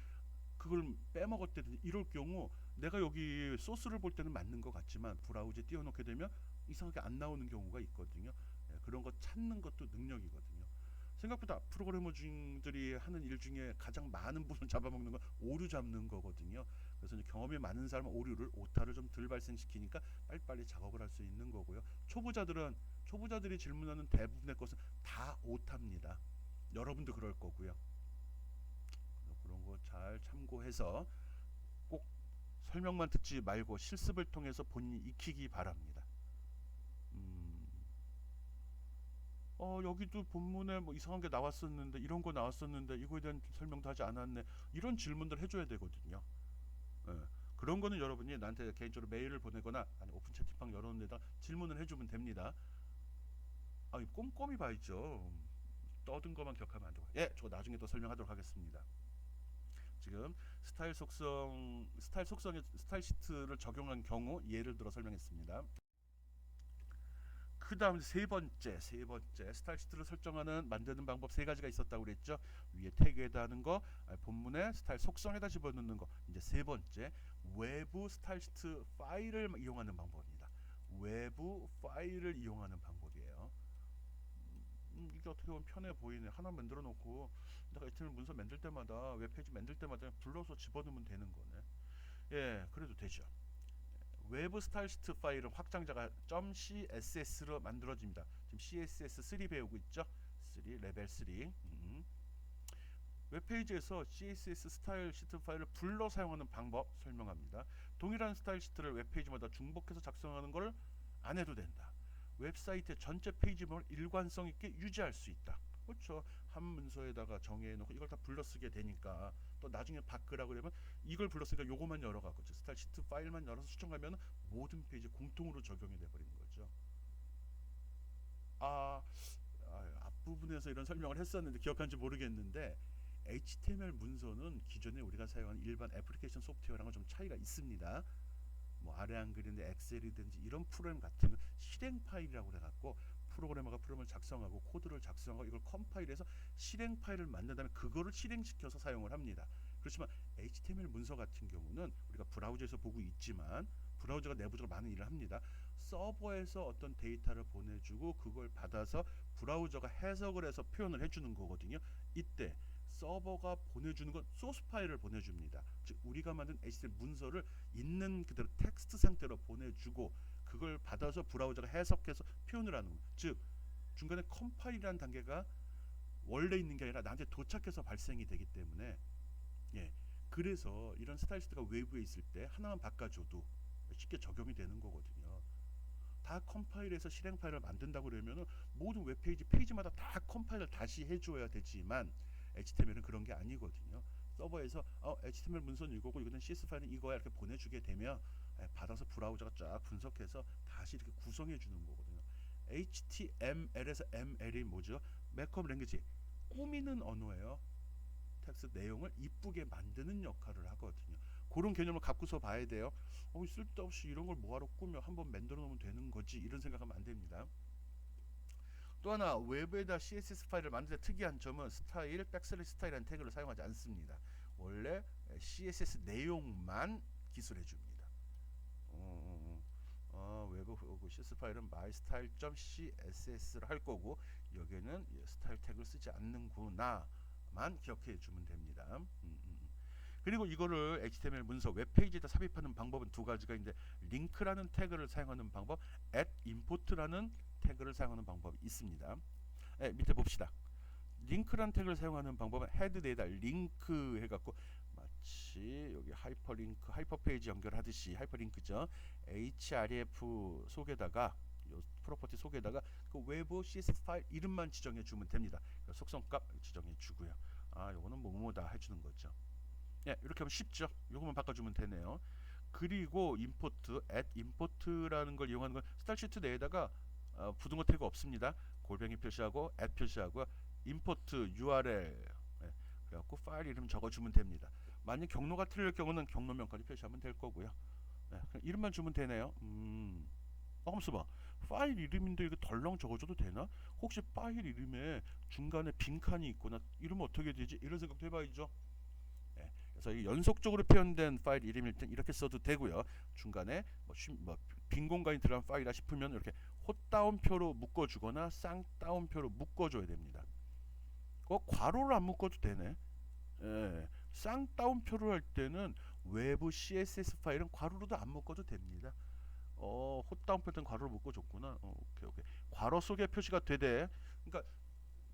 그걸 빼먹었다든지 이럴 경우 내가 여기 소스를 볼 때는 맞는 것 같지만 브라우저에 띄워놓게 되면 이상하게 안 나오는 경우가 있거든요. 그런 거 찾는 것도 능력이거든요. 생각보다 프로그래머들이 하는 일 중에 가장 많은 부분 잡아먹는 건 오류 잡는 거거든요. 그래서 이제 경험이 많은 사람은 오타를 좀 덜 발생시키니까 빨리빨리 작업을 할 수 있는 거고요. 초보자들이 질문하는 대부분의 것은 다 오타입니다. 여러분도 그럴 거고요. 그런 거 잘 참고해서 꼭 설명만 듣지 말고 실습을 통해서 본인이 익히기 바랍니다. 여기도 본문에 뭐 이상한 게 나왔었는데 이런 거 나왔었는데 이거에 대한 설명도 하지 않았네. 이런 질문들 해줘야 되거든요. 예. 그런 거는 여러분이 나한테 개인적으로 메일을 보내거나 아니 오픈 채팅방 열어놓은 데다 질문을 해주면 됩니다. 꼼꼼히 봐야죠. 떠든 것만 기억하면 안 되고. 저거 나중에 또 설명하도록 하겠습니다. 지금 스타일 시트를 적용한 경우 예를 들어 설명했습니다. 그 다음 세 번째 스타일 시트를 만드는 방법 세 가지가 있었다고 그랬죠. 위에 태그에다 하는 거, 본문에 스타일 속성에다 집어넣는 거. 이제 세 번째 외부 스타일 시트 파일을 이용하는 방법입니다. 외부 파일을 이용하는 방법이에요. 이게 어떻게 보면 편해 보이네. 하나 만들어 놓고 내가 HTML 문서 만들 때마다 웹페이지 만들 때마다 불러서 집어넣으면 되는 거네. 그래도 되죠. 외부 스타일 시트 파일은 확장자가 .css로 만들어집니다. 지금 CSS3 배우고 있죠? 3 레벨 3. 웹페이지에서 CSS 스타일 시트 파일을 불러 사용하는 방법 설명합니다. 동일한 스타일 시트를 웹페이지마다 중복해서 작성하는 걸 안 해도 된다. 웹사이트의 전체 페이지명을 일관성 있게 유지할 수 있다. 그렇죠. 한 문서에다가 정해놓고 이걸 다 불러쓰게 되니까 또 나중에 바꾸라고 그러면 이걸 불렀으니까 요거만 열어갖고 스타일 시트 파일만 열어서 수정하면 모든 페이지 공통으로 적용이 돼버리는 거죠. 앞부분에서 이런 설명을 했었는데 기억하는지 모르겠는데 HTML 문서는 기존에 우리가 사용하는 일반 애플리케이션 소프트웨어랑은 좀 차이가 있습니다. 뭐 아래 한글인데 엑셀이든지 이런 프로그램 같은 실행 파일이라고 해갖고 프로그래머가 프로그램을 작성하고 코드를 작성하고 이걸 컴파일해서 실행 파일을 만든 다음에 그거를 실행시켜서 사용을 합니다. 그렇지만 HTML 문서 같은 경우는 우리가 브라우저에서 보고 있지만 브라우저가 내부적으로 많은 일을 합니다. 서버에서 어떤 데이터를 보내주고 그걸 받아서 브라우저가 해석을 해서 표현을 해주는 거거든요. 이때 서버가 보내주는 건 소스 파일을 보내줍니다. 즉 우리가 만든 HTML 문서를 있는 그대로 텍스트 상태로 보내주고 그걸 받아서 브라우저가 해석해서 표현을 하는 겁니다. 즉 중간에 컴파일이라는 단계가 원래 있는 게 아니라 나한테 도착해서 발생이 되기 때문에 그래서 이런 스타일 시트가 외부에 있을 때 하나만 바꿔줘도 쉽게 적용이 되는 거거든요. 다 컴파일해서 실행 파일을 만든다고 그러면 모든 웹페이지 페이지마다 다 컴파일을 다시 해줘야 되지만 HTML은 그런 게 아니거든요. 서버에서 HTML 문서는 이거고 이거는 CSS 파일은 이거야 이렇게 보내주게 되면 받아서 브라우저가 쫙 분석해서 다시 이렇게 구성해 주는 거거든요. HTML에서 ML이 뭐죠? 메커업 랭귀지, 꾸미는 언어예요. 텍스트 내용을 이쁘게 만드는 역할을 하거든요. 그런 개념을 갖고서 봐야 돼요. 쓸데없이 이런 걸 뭐하러 꾸며 한번 만들어 놓으면 되는 거지 이런 생각하면 안 됩니다. 또 하나 외부에다 CSS 파일을 만들 때 특이한 점은 스타일, 스타일이라는 태그를 사용하지 않습니다. 원래 CSS 내용만 기술해 줍니다. 외부 CSS 파일은 mystyle.css를 할 거고 여기에는 스타일 태그를 쓰지 않는구나만 기억해 주면 됩니다. 그리고 이거를 HTML 문서 웹페이지에다 삽입하는 방법은 두 가지가 있는데 링크라는 태그를 사용하는 방법, @import라는 태그를 사용하는 방법이 있습니다. 네, 밑에 봅시다. 링크란 태그를 사용하는 방법은 헤드에다 링크 해갖고 마치 여기 하이퍼링크 하이퍼페이지 연결하듯이 하이퍼링크죠. href 속에다가 요 프로퍼티 속에다가 그 외부 CSS 파일 이름만 지정해 주면 됩니다. 속성값 지정해 주고요. 아 요거는 뭐뭐다 해주는 거죠. 예, 이렇게 하면 쉽죠. 요거만 바꿔주면 되네요. 그리고 임포트, import라는 걸 이용하는 건 스타일 시트 내에다가 부등호 태그 없습니다. 골뱅이 표시하고 표시하고 import URL 그래갖고 파일 이름 적어주면 됩니다. 만약 경로가 틀릴 경우는 경로명까지 표시하면 될 거고요. 그냥 이름만 주면 되네요. 하면서 봐. 파일 이름인데 이거 덜렁 적어줘도 되나? 혹시 파일 이름에 중간에 빈칸이 있거나 이러면 어떻게 되지? 이런 생각도 해봐야죠. 그래서 이 연속적으로 표현된 파일 이름일 땐 이렇게 써도 되고요. 중간에 빈 공간이 들어간 파일이라 싶으면 이렇게 헛다운표로 묶어주거나 쌍따옴표로 묶어줘야 됩니다. 괄호를 안 묶어도 되네. 예, 쌍따옴표로 할 때는 외부 CSS 파일은 괄호로도 안 묶어도 됩니다. 헛다운표 때는 괄호로 묶어줬구나. 오케이. 괄호 속에 표시가 되되, 그러니까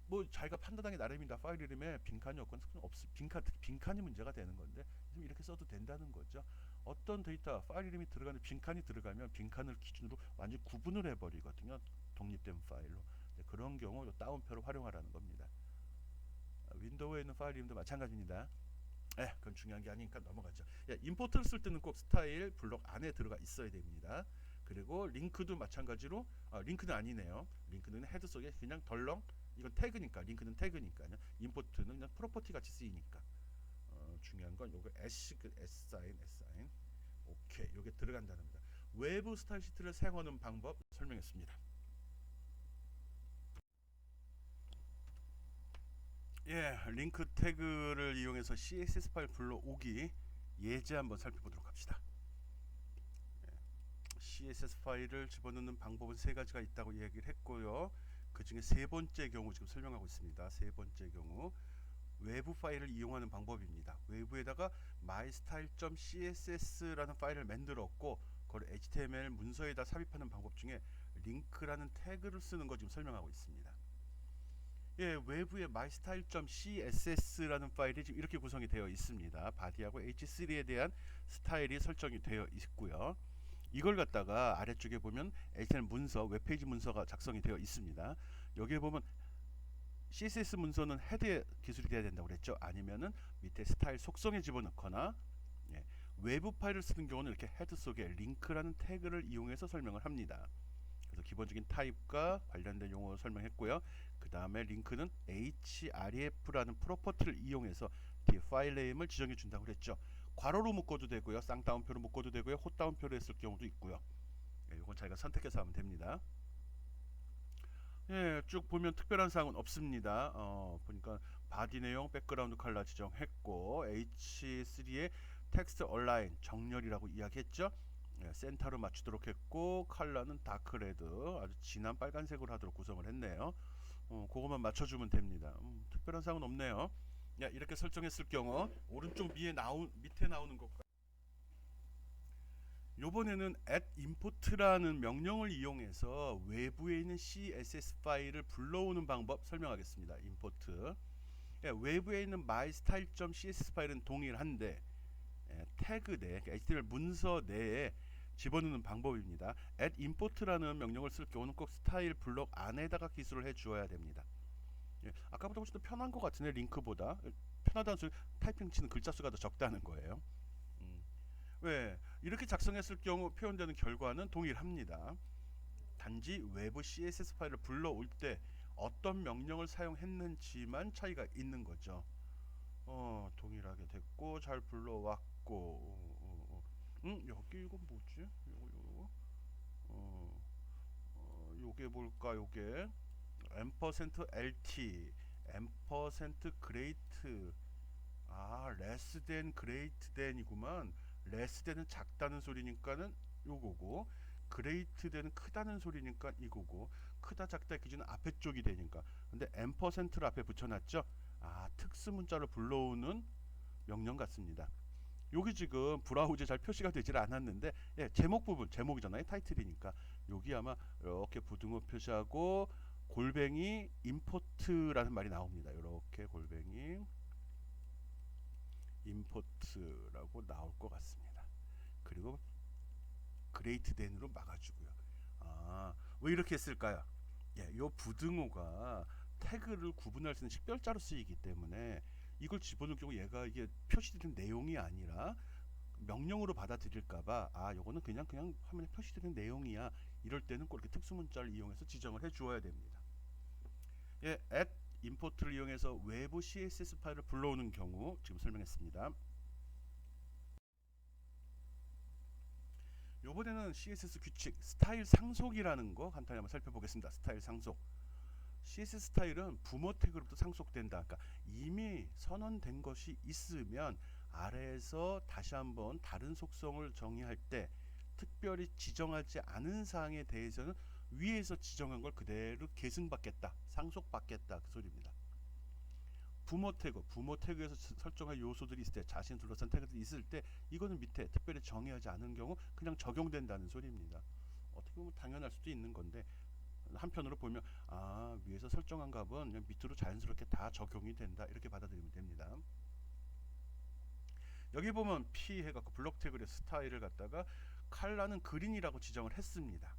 뭐 자기가 판단하기 나름입니다. 파일 이름에 빈칸이 없건 빈칸이 문제가 되는 건데 지금 이렇게 써도 된다는 거죠. 어떤 데이터 파일 이름이 들어가는 빈칸이 들어가면 빈칸을 기준으로 완전 구분을 해버리거든요. 독립된 파일로. 그런 경우 다운표를 활용하라는 겁니다. 윈도우에 있는 파일 이름도 마찬가지입니다. 그건 중요한 게 아니니까 넘어가죠. 임포트를 쓸 때는 꼭 스타일 블록 안에 들어가 있어야 됩니다. 그리고 링크도 마찬가지로 링크는 아니네요. 링크는 헤드 속에 그냥 덜렁 이건 태그니까 링크는 태그니까요. 임포트는 그냥 프로퍼티 같이 쓰이니까 중요한 건 요거 S 사인 오케이 요게 들어간다는 겁니다. 외부 스타일 시트를 사용하는 방법 설명했습니다. 링크 태그를 이용해서 CSS 파일 불러오기 예제 한번 살펴보도록 합시다. CSS 파일을 집어넣는 방법은 세 가지가 있다고 얘기를 했고요. 그 중에 세 번째 경우 지금 설명하고 있습니다. 세 번째 경우 외부 파일을 이용하는 방법입니다. 외부에다가 mystyle.css라는 파일을 만들었고 그걸 HTML 문서에다 삽입하는 방법 중에 링크라는 태그를 쓰는 거 지금 설명하고 있습니다. 외부에 mystyle.css라는 파일이 지금 이렇게 구성이 되어 있습니다. 바디하고 h3에 대한 스타일이 설정이 되어 있고요. 이걸 갖다가 아래쪽에 보면 HTML 문서, 웹페이지 문서가 작성이 되어 있습니다. 여기에 보면 CSS 문서는 헤드에 기술이 돼야 된다고 그랬죠. 아니면은 밑에 스타일 속성에 집어넣거나 외부 파일을 쓰는 경우는 이렇게 헤드 속에 링크라는 태그를 이용해서 설명을 합니다. 그래서 기본적인 타입과 관련된 용어를 설명했고요. 그 다음에 링크는 href라는 프로퍼티를 이용해서 뒤에 파일 네임을 지정해 준다고 그랬죠. 괄호로 묶어도 되고요. 쌍따옴표로 묶어도 되고요. 헛다운표로 했을 경우도 있고요. 이건 자기가 선택해서 하면 됩니다. 쭉 보면 특별한 사항은 없습니다. 보니까 바디 내용, 백그라운드 컬러 지정했고 H3의 텍스트 얼라인 정렬이라고 이야기했죠. 센터로 맞추도록 했고 컬러는 다크 레드 아주 진한 빨간색으로 하도록 구성을 했네요. 그것만 맞춰주면 됩니다. 특별한 사항은 없네요. 이렇게 설정했을 경우 오른쪽 밑에 나오는 것과 요번에는 @import라는 명령을 이용해서 외부에 있는 CSS 파일을 불러오는 방법 설명하겠습니다. import. 외부에 있는 mystyle.css 파일은 동일한데 태그 내 HTML 문서 내에 집어넣는 방법입니다. @import라는 명령을 쓸 경우는 꼭 스타일 블록 안에다가 기술을 해 주어야 됩니다. 아까보다 훨씬 더 편한 것 같으네. 링크보다 편하다는 소리 타이핑 치는 글자 수가 더 적다는 거예요. 왜 이렇게 작성했을 경우 표현되는 결과는 동일합니다. 단지 외부 CSS 파일을 불러올 때 어떤 명령을 사용했는지만 차이가 있는 거죠. 동일하게 됐고 잘 불러왔고 여기 이건 뭐지? 요게 뭘까? 요게 %lt %great less than great than이구만. less than은 작다는 소리니까는 요거고 great than은 크다는 소리니까 이거고 크다 작다 기준은 앞에 쪽이 되니까 근데 %를 앞에 붙여놨죠. 특수 문자를 불러오는 명령 같습니다. 여기 지금 브라우저에 잘 표시가 되질 않았는데, 예, 제목 부분, 제목이잖아요. 타이틀이니까. 여기 아마 이렇게 부등호 표시하고 골뱅이 임포트라는 말이 나옵니다. 이렇게 골뱅이 임포트라고 나올 것 같습니다. 그리고 그레이트 댄으로 막아주고요. 아, 왜 이렇게 했을까요? 예, 요 부등호가 태그를 구분할 수 있는 식별자로 쓰이기 때문에 이걸 집어넣을 경우 얘가 이게 표시되는 내용이 아니라 명령으로 받아들일까봐, 아, 요거는 그냥 화면에 표시되는 내용이야. 이럴 때는 꼭 이렇게 특수문자를 이용해서 지정을 해주어야 됩니다. 예, at import를 이용해서 외부 CSS 파일을 불러오는 경우 지금 설명했습니다. 요번에는 CSS 규칙 스타일 상속이라는 거 간단히 한번 살펴보겠습니다. 스타일 상속. CSS 스타일은 부모 태그로부터 상속된다. 그러니까 이미 선언된 것이 있으면 아래에서 다시 한번 다른 속성을 정의할 때 특별히 지정하지 않은 사항에 대해서는 위에서 지정한 걸 그대로 계승받겠다, 상속받겠다, 그 소리입니다. 부모 태그에서 설정할 요소들이 있을 때, 자신 둘러싼 태그들이 있을 때 이거는 밑에 특별히 정의하지 않은 경우 그냥 적용된다는 소리입니다. 어떻게 보면 당연할 수도 있는 건데, 한편으로 보면 아, 위에서 설정한 값은 그냥 밑으로 자연스럽게 다 적용이 된다, 이렇게 받아들이면 됩니다. 여기 보면 P 해갖고 블록 태그의 스타일을 갖다가 컬러는 그린이라고 지정을 했습니다.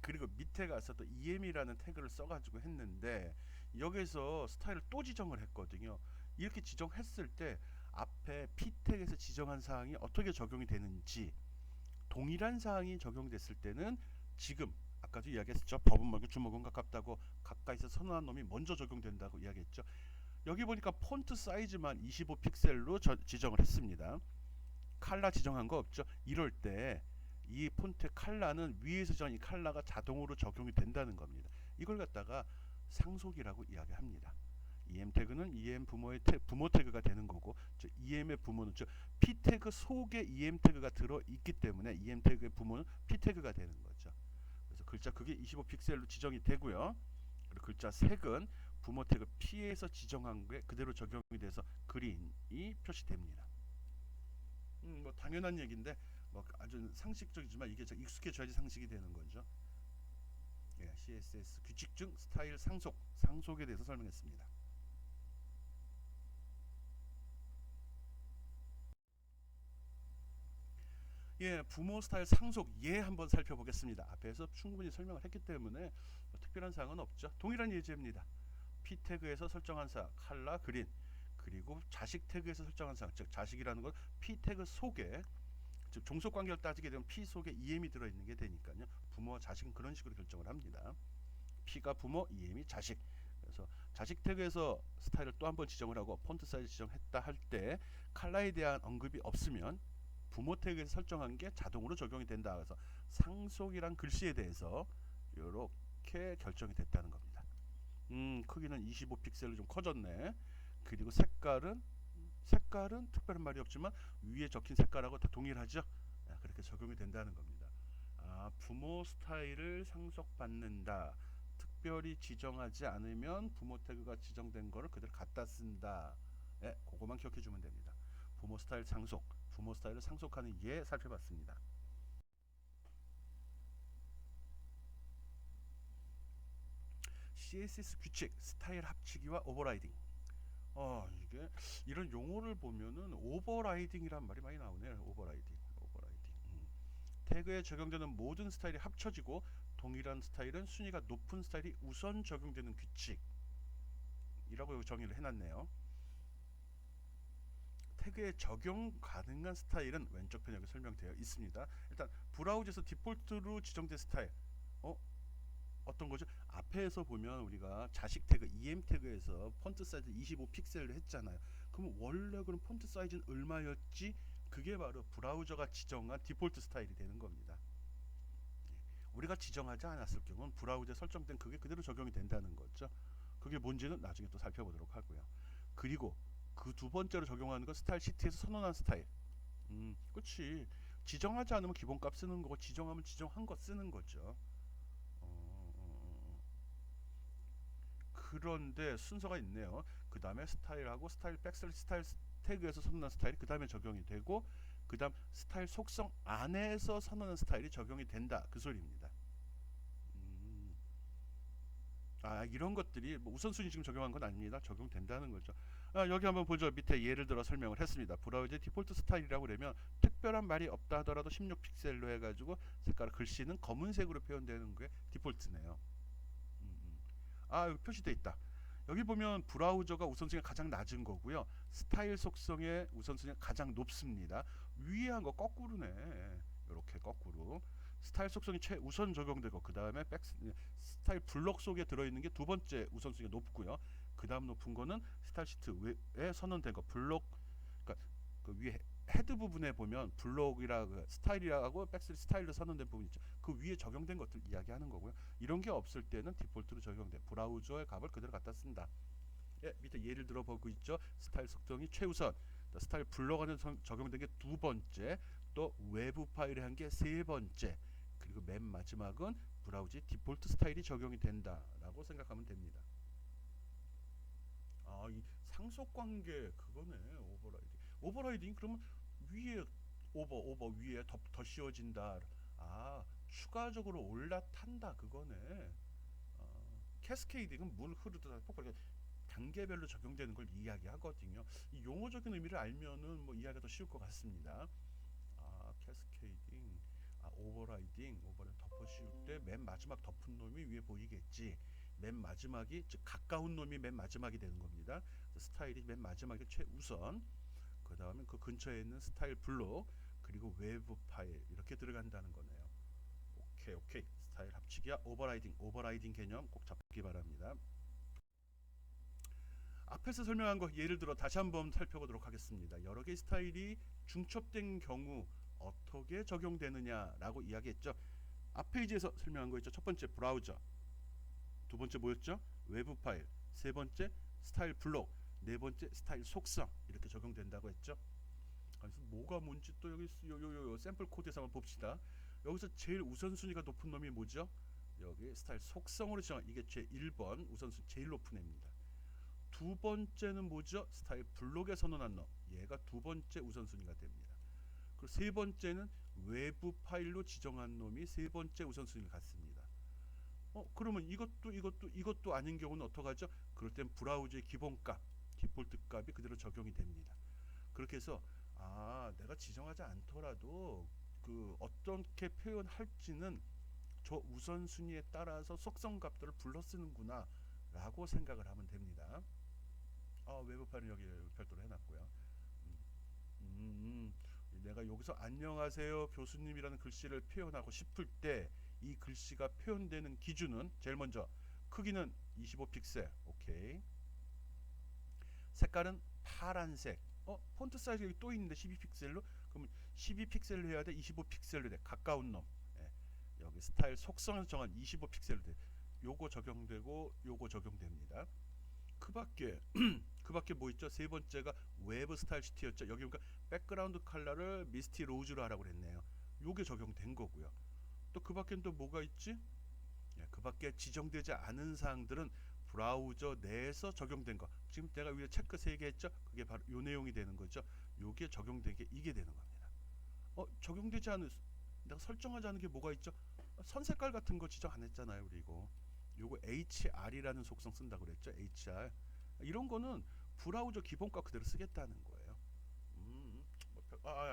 그리고 밑에 가서 또 em이라는 태그를 써가지고 했는데, 여기서 스타일을 또 지정을 했거든요. 이렇게 지정했을 때 앞에 p 태그에서 지정한 사항이 어떻게 적용이 되는지, 동일한 사항이 적용됐을 때는 지금 아까도 이야기했죠. 법은 멀고 주먹은 가깝다고, 가까이서 선언한 놈이 먼저 적용된다고 이야기했죠. 여기 보니까 폰트 사이즈만 25픽셀로 지정을 했습니다. 컬러 지정한 거 없죠. 이럴 때 이 폰트의 컬러는 위에서 정한 이 컬러가 자동으로 적용이 된다는 겁니다. 이걸 갖다가 상속이라고 이야기합니다. em 태그는 em 부모의 부모 태그가 되는 거고, 즉 em의 부모는 즉 p 태그 속에 em 태그가 들어 있기 때문에 em 태그의 부모는 p 태그가 되는 거죠. 그래서 글자 크기 25픽셀로 지정이 되고요. 그리고 글자 색은 부모 태그 p에서 지정한 게 그대로 적용이 돼서 그린이 표시됩니다. 뭐 당연한 얘기인데 뭐 아주 상식적이지만 이게 익숙해져야지 상식이 되는 거죠. 예, CSS 규칙 중 스타일 상속에 대해서 설명했습니다. 예, 부모 스타일 상속 예 한번 살펴보겠습니다. 앞에서 충분히 설명을 했기 때문에 뭐 특별한 사항은 없죠. 동일한 예제입니다. p 태그에서 설정한 사항 컬러 그린, 그리고 자식 태그에서 설정한 사항, 즉 자식이라는 건 p 태그 속에, 즉 종속 관계를 따지게 되면 p 속에 em이 들어 있는 게 되니까요. 부모와 자식은 그런 식으로 결정을 합니다. p가 부모, em이 자식. 그래서 자식 태그에서 스타일을 또 한번 지정을 하고 폰트 사이즈 지정했다 할 때 컬러에 대한 언급이 없으면 부모 태그에서 설정한 게 자동으로 적용이 된다. 그래서 상속이란 글씨에 대해서 이렇게 결정이 됐다는 겁니다. 크기는 25픽셀로 좀 커졌네. 그리고 색깔은 특별한 말이 없지만 위에 적힌 색깔하고 다 동일하죠. 그렇게 적용이 된다는 겁니다. 아, 부모 스타일을 상속받는다. 특별히 지정하지 않으면 부모 태그가 지정된 거를 그대로 갖다 쓴다. 예, 그거만 기억해 주면 됩니다. 부모 스타일 상속, 부모 스타일을 상속하는 예 살펴봤습니다. CSS 규칙 스타일 합치기와 오버라이딩. 이게 이런 용어를 보면은 오버라이딩이란 말이 많이 나오네요. 오버라이딩. 태그에 적용되는 모든 스타일이 합쳐지고 동일한 스타일은 순위가 높은 스타일이 우선 적용되는 규칙이라고 정의를 해놨네요. 태그에 적용 가능한 스타일은 왼쪽 편에 설명되어 있습니다. 일단 브라우저에서 디폴트로 지정된 스타일, 어떤 거죠? 앞에서 보면 우리가 자식 태그 em 태그에서 폰트 사이즈 25픽셀을 했잖아요. 그럼 원래 그럼 폰트 사이즈는 얼마였지? 그게 바로 브라우저가 지정한 디폴트 스타일이 되는 겁니다. 우리가 지정하지 않았을 경우는 브라우저에 설정된 그게 그대로 적용이 된다는 거죠. 그게 뭔지는 나중에 또 살펴보도록 하고요. 그리고 그 두 번째로 적용하는 건 스타일 시트에서 선언한 스타일. 그렇지. 지정하지 않으면 기본값 쓰는 거고, 지정하면 지정한 거 쓰는 거죠. 그런데 순서가 있네요. 그 다음에 스타일하고 스타일 백슬 스타일 태그에서 선언한 스타일이 그 다음에 적용이 되고, 그 다음 스타일 속성 안에서 선언한 스타일이 적용이 된다, 그 소리입니다. 이런 것들이 뭐 우선순위 지금 적용한 건 아닙니다. 적용된다는 거죠. 여기 한번 보죠. 밑에 예를 들어 설명을 했습니다. 브라우저의 디폴트 스타일이라고 그러면 특별한 말이 없다 하더라도 16픽셀로 해가지고 색깔 글씨는 검은색으로 표현되는 게 디폴트네요. 여기 표시돼 있다. 여기 보면 브라우저가 우선순위가 가장 낮은 거고요. 스타일 속성의 우선순위가 가장 높습니다. 위에 한 거 거꾸로네. 이렇게 거꾸로. 스타일 속성이 최우선 적용되고, 그 다음에 스타일 블록 속에 들어있는 게 두 번째 우선순위가 높고요. 그 다음 높은 거는 스타일 시트에 선언된 거 블록, 그러니까 그 위에 헤드 부분에 보면 블록이라 스타일이라고 스타일로 선언된 부분 있죠. 그 위에 적용된 것들 이야기하는 거고요. 이런 게 없을 때는 디폴트로 적용돼 브라우저의 값을 그대로 갖다 쓴다. 밑에 예를 들어 보고 있죠. 스타일 속성이 최우선, 또 스타일 블록 안에 적용된 게 두 번째, 또 외부 파일에 한 게 세 번째, 그리고 맨 마지막은 브라우저의 디폴트 스타일이 적용이 된다라고 생각하면 됩니다. 이 상속 관계 그거네. 오버라이딩 그러면 위에 오버 위에 더 씌워진다. 추가적으로 올라탄다 그거네. 캐스케이딩은 물 흐르듯 폭발, 단계별로 적용되는 걸 이야기하거든요. 이 용어적인 의미를 알면은 뭐 이해가 더 쉬울 것 같습니다. 캐스케이딩, 오버라이딩 덮어 씌울 때 맨 마지막 덮은 놈이 위에 보이겠지. 맨 마지막이, 즉 가까운 놈이 맨 마지막이 되는 겁니다. 스타일이 맨 마지막이 최우선, 그 다음에 그 근처에 있는 스타일 블록, 그리고 외부 파일 이렇게 들어간다는 거네요. 오케이. 스타일 합치기야 오버라이딩 개념 꼭 잡기 바랍니다. 앞에서 설명한 거 예를 들어 다시 한번 살펴보도록 하겠습니다. 여러 개의 스타일이 중첩된 경우 어떻게 적용되느냐라고 이야기했죠. 앞 페이지에서 설명한 거 있죠. 첫 번째 브라우저, 두 번째 뭐였죠? 외부 파일, 세 번째 스타일 블록, 네 번째 스타일 속성, 이렇게 적용된다고 했죠. 그래서 뭐가 뭔지 또 여기 요 샘플 코드에서 한번 봅시다. 여기서 제일 우선순위가 높은 놈이 뭐죠? 여기 스타일 속성으로 정한, 이게 제 1번 우선순위 제일 높은 애입니다. 두 번째는 뭐죠? 스타일 블록에 선언한 놈, 얘가 두 번째 우선순위가 됩니다. 그리고 세 번째는 외부 파일로 지정한 놈이 세 번째 우선순위를 갖습니다. 그러면 이것도 아닌 경우는 어떡하죠? 그럴 땐 브라우저의 기본값, 디폴트 값이 그대로 적용이 됩니다. 그렇게 해서 내가 지정하지 않더라도 그 어떻게 표현할지는 저 우선순위에 따라서 속성 값들을 불러 쓰는구나 라고 생각을 하면 됩니다. 외부 파일은 여기 별도로 해놨고요. 내가 여기서 안녕하세요 교수님이라는 글씨를 표현하고 싶을 때 이 글씨가 표현되는 기준은 제일 먼저 크기는 25픽셀. 오케이. 색깔은 파란색. 폰트 사이즈 여기 또 있는데 12픽셀로? 그러면 12픽셀로 해야 돼? 25픽셀로 돼? 가까운 놈. 여기 스타일 속성에서 정한 25픽셀로 돼. 요거 적용되고 요거 적용됩니다. 그 밖에 뭐 있죠? 세 번째가 웹 스타일 시티였죠. 여기 보니까 백그라운드 컬러를 미스티 로즈로 하라고 그랬네요. 요게 적용된 거고요. 또 그 밖엔 또 뭐가 있지? 그 밖에 지정되지 않은 사항들은 브라우저 내에서 적용된 거. 지금 내가 위에 체크 3개 했죠? 그게 바로 요 내용이 되는 거죠. 요게 적용된 게 이게 되는 겁니다. 적용되지 않은, 내가 설정하지 않은 게 뭐가 있죠? 선 색깔 같은 거 지정 안 했잖아요. 우리 요거 HR이라는 속성 쓴다고 그랬죠. HR. 이런 거는 브라우저 기본값 그대로 쓰겠다는 거예요.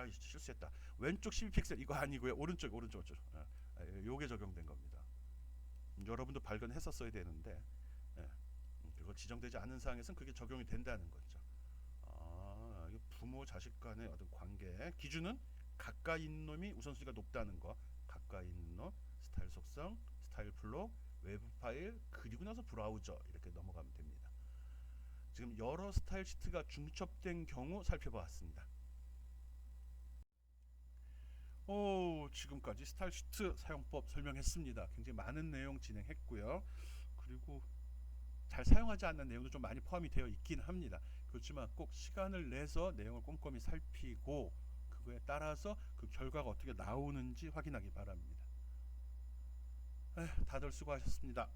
실수했다. 왼쪽 12픽셀 이거 아니고요. 오른쪽. 요게 적용된 겁니다. 여러분도 발견했었어야 되는데, 그거 지정되지 않은 사항에서는 그게 적용이 된다는 거죠. 부모 자식 간의 어떤 관계 기준은 가까이 있는 놈이 우선순위가 높다는 거. 가까이 있는 놈, 스타일 속성, 스타일 블록, 외부 파일, 그리고 나서 브라우저, 이렇게 넘어가면 됩니다. 지금 여러 스타일 시트가 중첩된 경우 살펴보았습니다. 지금까지 스타일 시트 사용법 설명했습니다. 굉장히 많은 내용 진행했고요. 그리고 잘 사용하지 않는 내용도 좀 많이 포함이 되어 있긴 합니다. 그렇지만 꼭 시간을 내서 내용을 꼼꼼히 살피고 그거에 따라서 그 결과가 어떻게 나오는지 확인하기 바랍니다. 다들 수고하셨습니다.